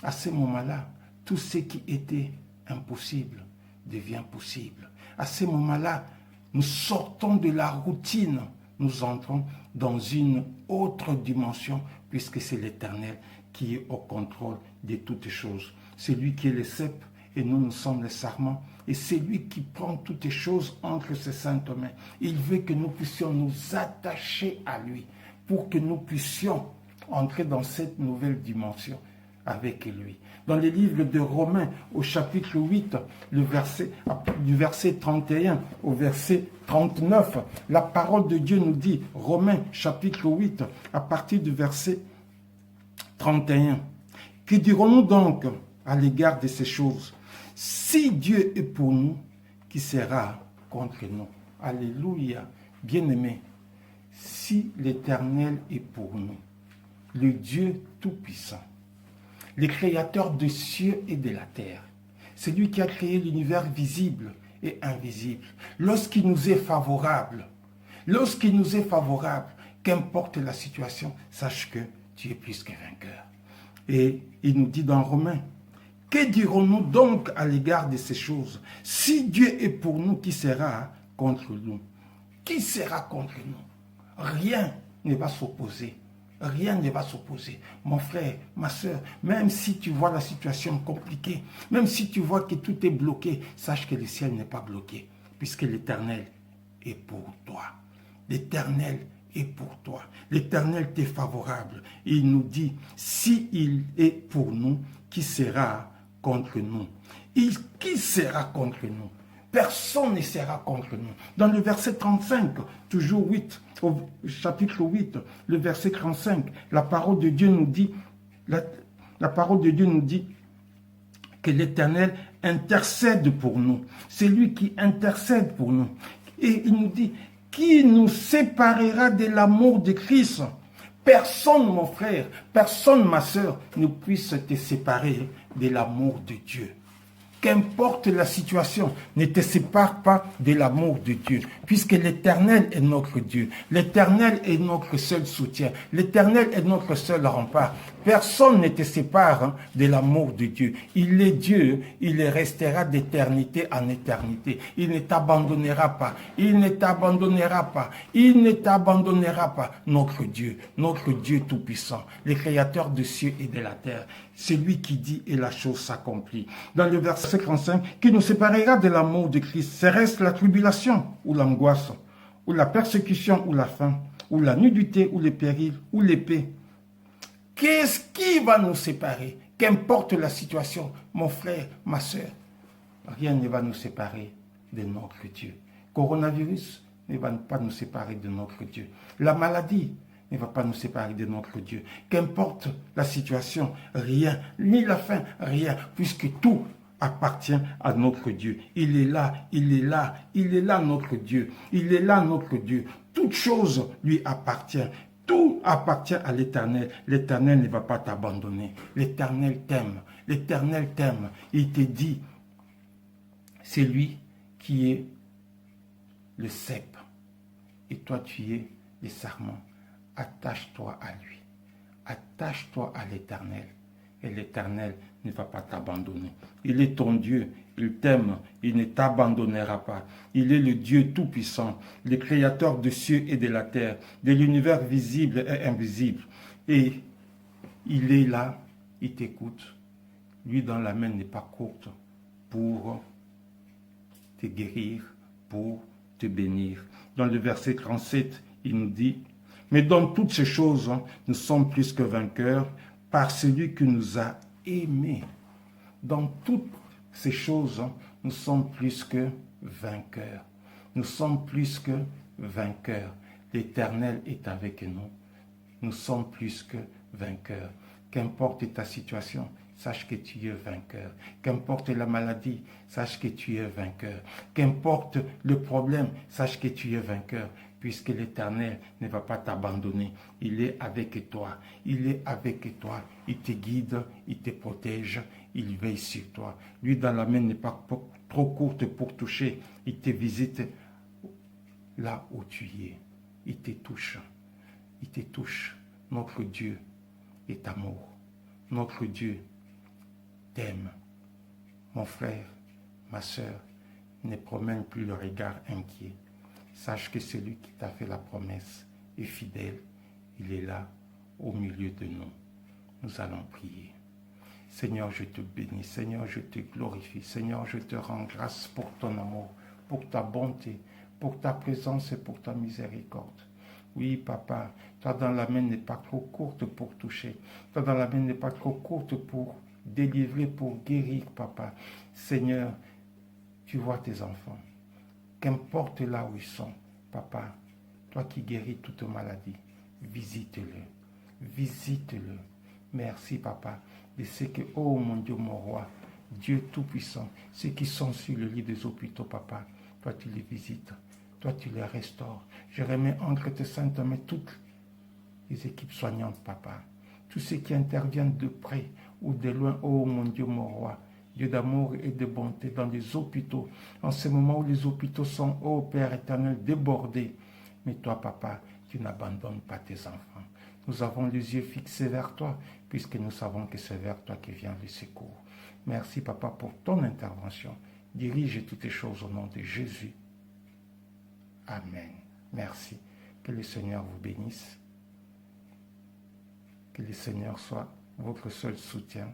À ce moment-là, tout ce qui était impossible devient possible. À ce moment-là, nous sortons de la routine, nous entrons dans une autre dimension, puisque c'est l'Éternel qui est au contrôle de toutes choses. C'est lui qui est le cep et nous sommes les sarments. Et c'est lui qui prend toutes les choses entre ses saintes mains. Il veut que nous puissions nous attacher à lui pour que nous puissions entrer dans cette nouvelle dimension avec lui. Dans le livre de Romains, au chapitre 8, du verset 31 au verset 39, la parole de Dieu nous dit, Romains chapitre 8, à partir du verset 31, que dirons-nous donc à l'égard de ces choses? Si Dieu est pour nous, qui sera contre nous? Alléluia, bien-aimés, si l'Éternel est pour nous, le Dieu Tout-Puissant, le Créateur des cieux et de la terre, c'est lui qui a créé l'univers visible et invisible. Lorsqu'il nous est favorable, qu'importe la situation, sache que tu es plus que vainqueur. Et il nous dit dans Romains, que dirons-nous donc à l'égard de ces choses? Si Dieu est pour nous, qui sera contre nous? Qui sera contre nous? Rien ne va s'opposer. Rien ne va s'opposer. Mon frère, ma soeur, même si tu vois la situation compliquée, même si tu vois que tout est bloqué, sache que le ciel n'est pas bloqué, puisque l'Éternel est pour toi. L'Éternel est pour toi. L'Éternel t'est favorable. Et il nous dit, si il est pour nous, qui sera contre nous? Qui sera contre nous? Personne ne sera contre nous. Dans le verset 35, toujours 8, au chapitre 8, le verset 35, la parole de Dieu nous dit, la parole de Dieu nous dit que l'Éternel intercède pour nous. C'est lui qui intercède pour nous. Et il nous dit, qui nous séparera de l'amour de Christ? Personne, mon frère, personne, ma soeur, ne puisse te séparer de l'amour de Dieu. Qu'importe la situation, ne te sépare pas de l'amour de Dieu, puisque l'Éternel est notre Dieu. L'Éternel est notre seul soutien. L'Éternel est notre seul rempart. Personne ne te sépare de l'amour de Dieu. Il est Dieu, il restera d'éternité en éternité. Il ne t'abandonnera pas. Il ne t'abandonnera pas. Il ne t'abandonnera pas. Notre Dieu Tout-Puissant, le Créateur des cieux et de la terre. C'est lui qui dit et la chose s'accomplit. Dans le verset 35, qui nous séparera de l'amour de Christ? Serait-ce la tribulation ou l'angoisse, ou la persécution, ou la faim, ou la nudité, ou le péril, ou l'épée. Qu'est-ce qui va nous séparer? Qu'importe la situation, mon frère, ma soeur, rien ne va nous séparer de notre Dieu. Coronavirus ne va pas nous séparer de notre Dieu. La maladie ne va pas nous séparer de notre Dieu. Qu'importe la situation, rien, ni la faim, rien, puisque tout appartient à notre Dieu. Il est là, il est là, il est là notre Dieu. Il est là notre Dieu. Toute chose lui appartient. Tout appartient à l'Éternel. L'Éternel ne va pas t'abandonner. L'Éternel t'aime. L'Éternel t'aime. Il te dit, c'est lui qui est le cep. Et toi, tu es le sarment. Attache-toi à lui. Attache-toi à l'Éternel. Et l'Éternel ne va pas t'abandonner. Il est ton Dieu. Il t'aime. Il ne t'abandonnera pas. Il est le Dieu Tout-Puissant, le Créateur des cieux et de la terre, de l'univers visible et invisible. Et il est là. Il t'écoute. Lui, dans la main, n'est pas courte pour te guérir, pour te bénir. Dans le verset 37, il nous dit, « Mais dans toutes ces choses, nous sommes plus que vainqueurs par celui qui nous a aimés. » Dans toutes ces choses, nous sommes plus que vainqueurs. Nous sommes plus que vainqueurs. L'Éternel est avec nous. Nous sommes plus que vainqueurs. Qu'importe ta situation, sache que tu es vainqueur. Qu'importe la maladie, sache que tu es vainqueur. Qu'importe le problème, sache que tu es vainqueur. Puisque l'Éternel ne va pas t'abandonner. Il est avec toi. Il est avec toi. Il te guide, il te protège, il veille sur toi. Lui, dans la main n'est pas trop courte pour toucher. Il te visite là où tu es. Il te touche. Il te touche. Notre Dieu est amour. Notre Dieu t'aime. Mon frère, ma soeur, ne promène plus le regard inquiet. Sache que celui qui t'a fait la promesse est fidèle. Il est là, au milieu de nous. Nous allons prier. Seigneur, je te bénis. Seigneur, je te glorifie. Seigneur, je te rends grâce pour ton amour, pour ta bonté, pour ta présence et pour ta miséricorde. Oui, papa, toi dans la main n'est pas trop courte pour toucher. Toi dans la main n'est pas trop courte pour délivrer, pour guérir, papa. Seigneur, tu vois tes enfants. Qu'importe là où ils sont, papa, toi qui guéris toute maladie, visite-le, visite-le. Merci, papa, de ce que, oh mon Dieu, mon roi, Dieu Tout-Puissant, ceux qui sont sur le lit des hôpitaux, papa, toi tu les visites, toi tu les restaures. Je remets entre tes saintes mains toutes les équipes soignantes, papa, tous ceux qui interviennent de près ou de loin, oh mon Dieu, mon roi, Dieu d'amour et de bonté dans les hôpitaux, en ce moment où les hôpitaux sont, ô Père éternel, débordés. Mais toi, papa, tu n'abandonnes pas tes enfants. Nous avons les yeux fixés vers toi, puisque nous savons que c'est vers toi que vient le secours. Merci, papa, pour ton intervention. Dirige toutes les choses au nom de Jésus. Amen. Merci. Que le Seigneur vous bénisse. Que le Seigneur soit votre seul soutien.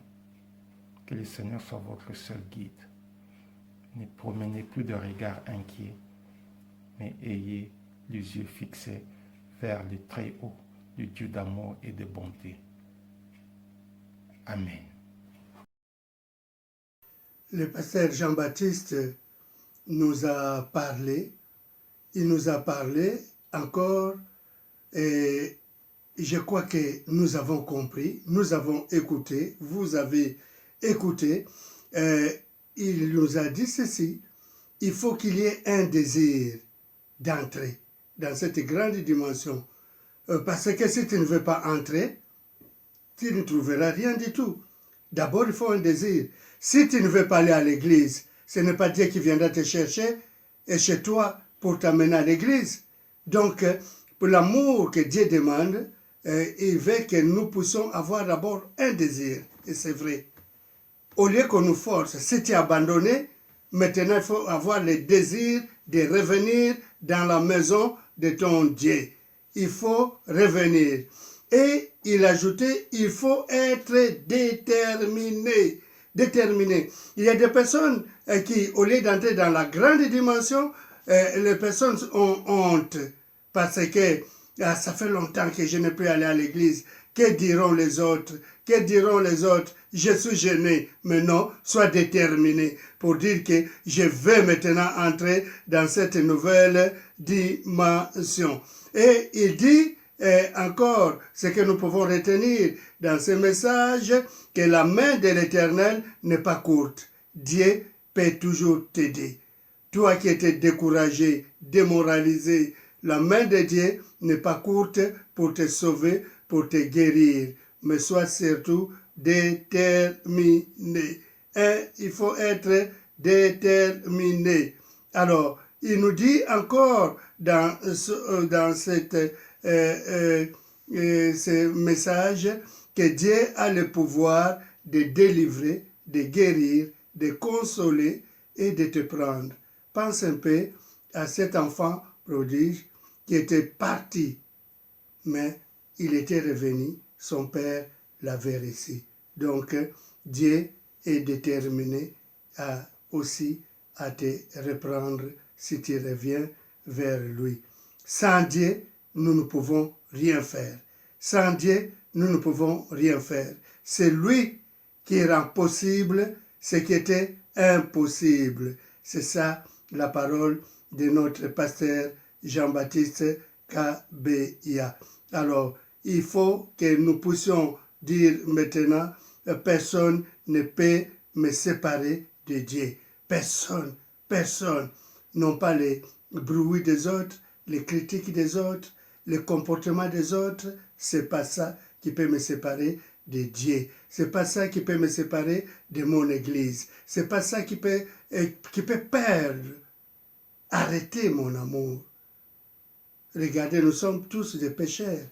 Que le Seigneur soit votre seul guide. Ne promenez plus de regard inquiet, mais ayez les yeux fixés vers le très haut, le Dieu d'amour et de bonté. Amen. Le pasteur Jean-Baptiste nous a parlé. Il nous a parlé encore et je crois que nous avons compris, nous avons écouté, vous avez écoutez, il nous a dit ceci, il faut qu'il y ait un désir d'entrer dans cette grande dimension. Parce que si tu ne veux pas entrer, tu ne trouveras rien du tout. D'abord, il faut un désir. Si tu ne veux pas aller à l'église, ce n'est pas Dieu qui viendra te chercher et chez toi pour t'amener à l'église. Donc, pour l'amour que Dieu demande, il veut que nous puissions avoir d'abord un désir. Et c'est vrai. Au lieu qu'on nous force, si tu es abandonné, maintenant il faut avoir le désir de revenir dans la maison de ton Dieu. Il faut revenir. Et il ajoutait, il faut être déterminé. Déterminé. Il y a des personnes qui, au lieu d'entrer dans la grande dimension, les personnes ont honte parce que ça fait longtemps que je n'ai plus allé à l'église. Que diront les autres? Que diront les autres? Je suis gêné. Mais non, sois déterminé pour dire que je vais maintenant entrer dans cette nouvelle dimension. Et il dit encore ce que nous pouvons retenir dans ce message, que la main de l'Éternel n'est pas courte. Dieu peut toujours t'aider. Toi qui étais découragé, démoralisé, la main de Dieu n'est pas courte pour te sauver, pour te guérir, mais sois surtout déterminé. Il faut être déterminé. Alors, il nous dit encore dans ce message que Dieu a le pouvoir de délivrer, de guérir, de consoler et de te prendre. Pense un peu à cet enfant prodige qui était parti, mais il était revenu, son père l'avait reçu. Donc, Dieu est déterminé aussi à te reprendre si tu reviens vers lui. Sans Dieu, nous ne pouvons rien faire. Sans Dieu, nous ne pouvons rien faire. C'est lui qui rend possible ce qui était impossible. C'est ça la parole de notre pasteur Jean-Baptiste Kabeya. Alors, il faut que nous puissions dire maintenant, personne ne peut me séparer de Dieu. Personne, personne. Non pas les bruits des autres, les critiques des autres, le comportement des autres. C'est pas ça qui peut me séparer de Dieu. C'est pas ça qui peut me séparer de mon église. C'est pas ça qui peut perdre, arrêter mon amour. Regardez, nous sommes tous des pécheurs,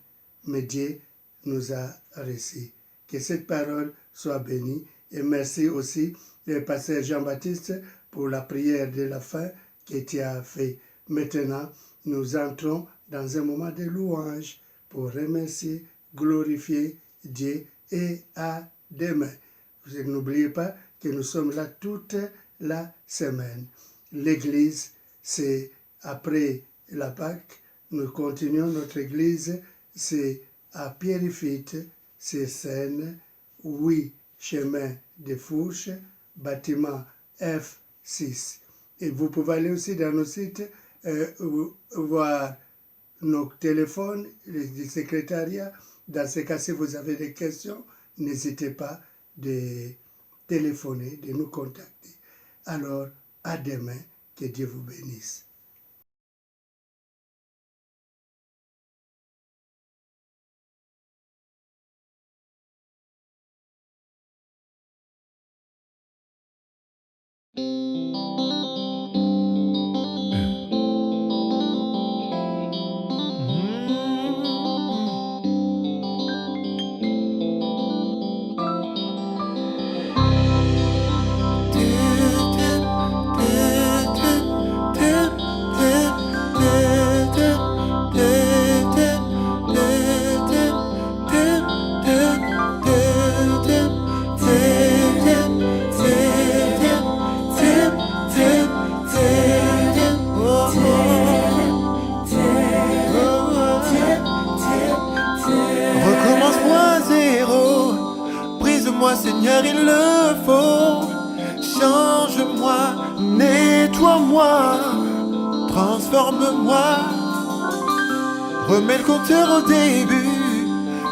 mais Dieu nous a reçus. Que cette parole soit bénie. Et merci aussi, le pasteur Jean-Baptiste, pour la prière de la fin que tu as fait. Maintenant, nous entrons dans un moment de louange pour remercier, glorifier Dieu et à demain. N'oubliez pas que nous sommes là toute la semaine. L'église, c'est après la Pâque. Nous continuons notre église, c'est à Pierrefitte, c'est Seine, 8 chemin de Fourches, bâtiment F6. Et vous pouvez aller aussi dans nos sites, voir nos téléphones, du secrétariat. Dans ce cas, si vous avez des questions, n'hésitez pas de téléphoner, de nous contacter. Alors, à demain, que Dieu vous bénisse. Seigneur, il le faut. Change-moi, nettoie-moi, transforme-moi. Remets le compteur au début,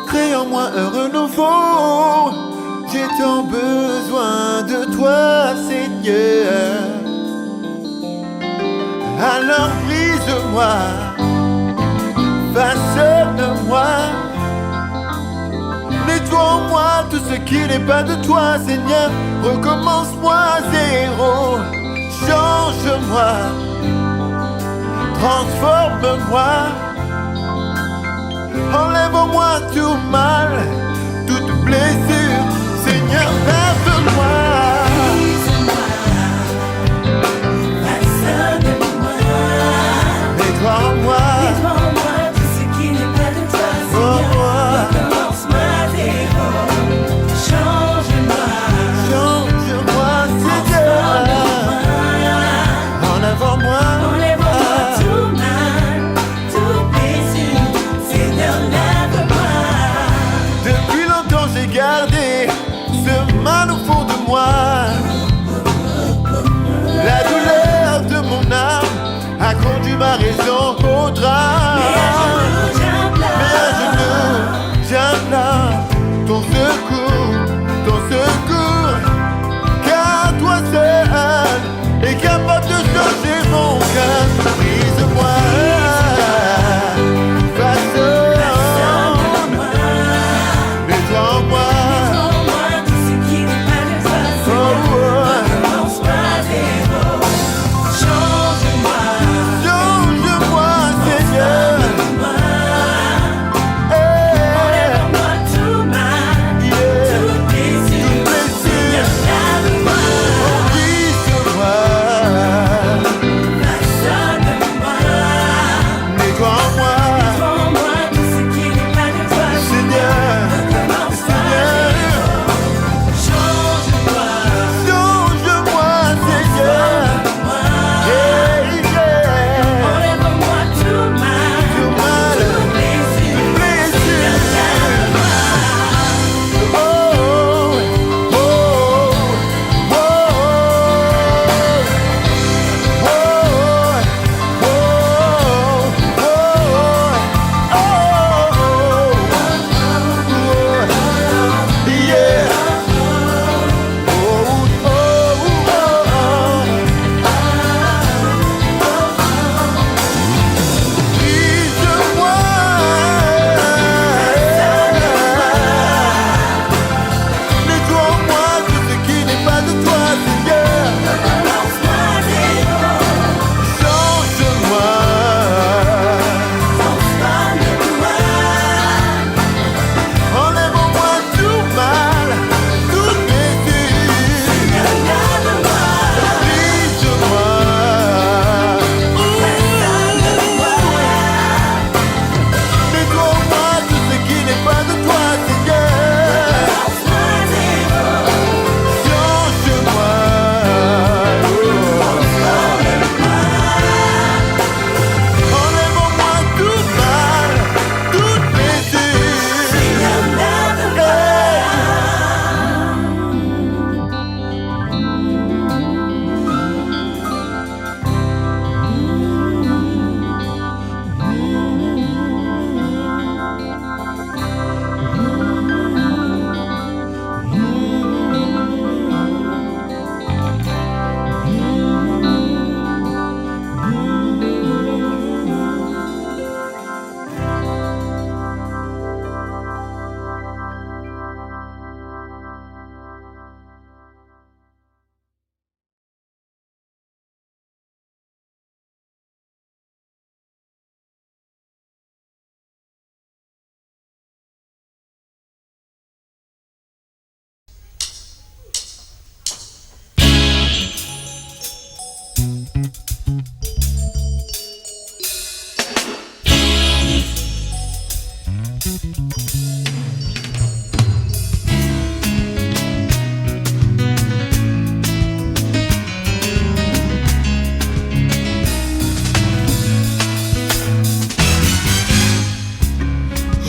crée en moi un renouveau. J'ai tant besoin de toi, Seigneur. Alors brise-moi, façonne-moi. Nettoie-moi tout ce qui n'est pas de toi, Seigneur. Recommence-moi à zéro. Change-moi, transforme-moi. Enlève-moi tout mal, toute blessure. Seigneur, lave-moi. Façonne-moi. Nettoie-moi. Nettoie-moi tout ce qui n'est pas de toi, Seigneur. Recommence-moi à zéro. Change-moi. Change-moi, Seigneur. Enlève-moi. voudra. Mais à genoux, j'implore ton secours, car toi seul est capable de changer mon cœur. Brise-moi, façonne, nettoie-moi.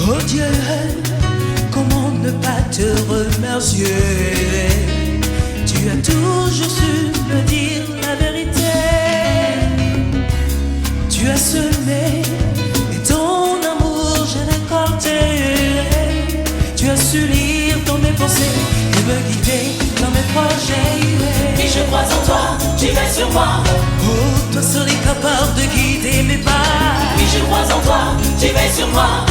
Oh Dieu, comment ne pas te remercier? Tu as toujours su me dire la vérité. Tu as semé et ton amour j'ai récolté. Tu as su lire dans mes pensées et me guider dans mes projets. Et je crois en toi, tu veilles sur moi. Oh, toi seul est capable de guider mes pas. Oui, je crois en toi, tu veilles sur moi.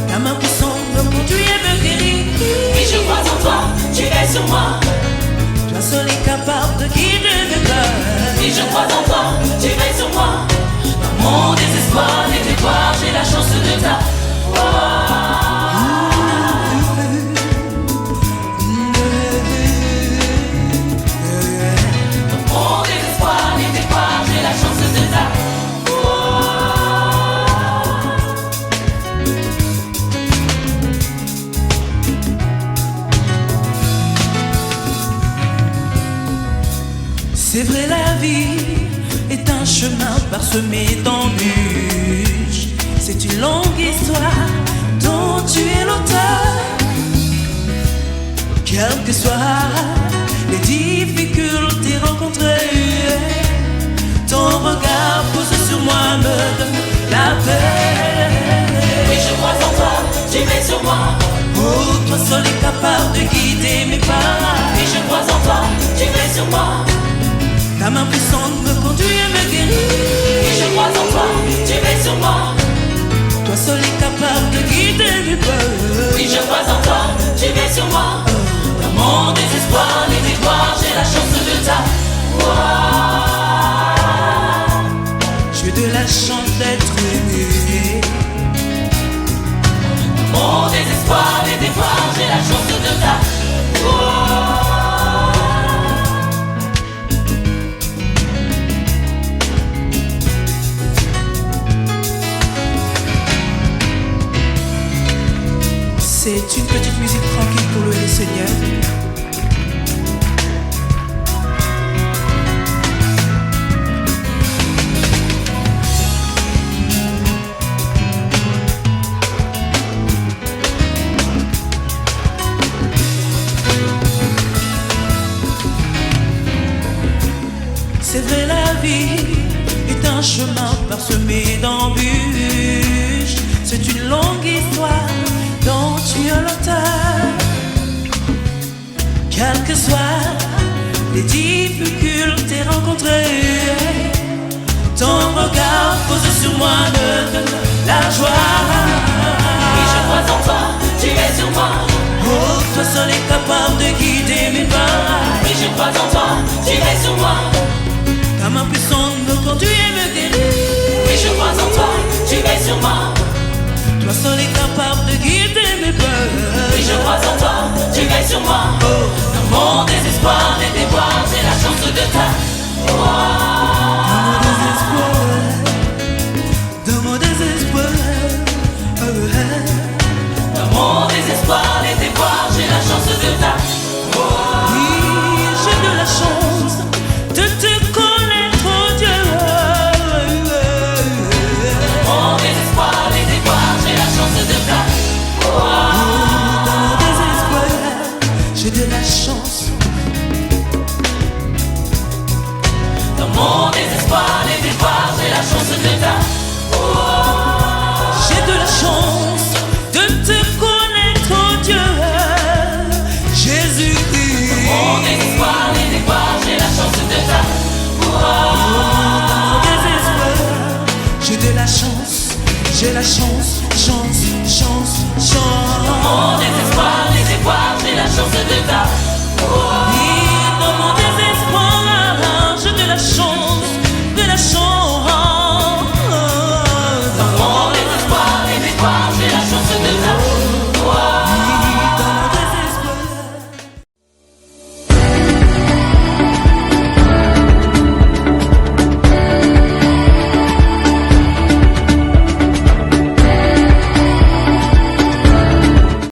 Ta main puissante me conduit et me guérit. Oui, je crois en toi, tu veilles sur moi. Toi seul est capable de guider mes pas. Oui, je crois en toi, tu veilles sur moi. Dans mon désespoir et déboire, j'ai la chance de ta foi. C'est vrai, la vie est un chemin parsemé d'embûches. C'est une longue histoire dont tu es l'auteur. Quelles que soient les difficultés rencontrées, ton regard posé sur moi me donne la toi seul est capable de guider mes pas. Oui, je crois en toi, tu veilles sur moi. Ta main puissante me conduit et me guérit. Oui, je crois en toi, tu veilles sur moi. Toi seul est capable de guider mes pas. Oui, je crois en toi, tu veilles sur moi. Dans mon désespoir, les déboires, j'ai la chance de t'avoir. J'ai de la chance d'être aimé. Dans mon désespoir, les déboires, j'ai la chance de t'avoir. C'est une petite musique tranquille pour louer le Seigneur. C'est vrai, la vie est un chemin parsemé d'embûches. C'est une longue histoire dont tu as l'auteur. Quelles que soient les difficultés rencontrées, ton regard posé sur moi me donne la joie. Oui, je crois en toi, tu es sur moi. Oh, toi seul est capable de guider mes pas. Oui, je crois en toi, tu es sur moi. Ta main puissante me conduit et me guérit. Oui, je crois en toi, tu es sur moi. Toi seul est capable de guider mes pas. Oui, je crois en toi, tu veilles sur moi. Dans mon désespoir, les déboires, j'ai la chance de t'avoir. Dans mon désespoir, dans mon désespoir, les déboires, j'ai la chance de t'avoir. oui, j'ai de la chance de te connaître, oh Dieu. Dans mon désespoir, les déboires, j'ai la chance de t'avoir. Dans mon désespoir, j'ai de la chance. Dans mon désespoir, les déboires, j'ai la chance de t'avoir. J'ai de la chance de te connaître, oh Dieu. Jésus-Christ. Dans mon désespoir, les déboires, j'ai la chance de t'avoir. Dans mon désespoir, j'ai de la chance. J'ai la chance, chance, chance, chance. Dans mon désespoir, les déboires, j'ai la chance de t'avoir.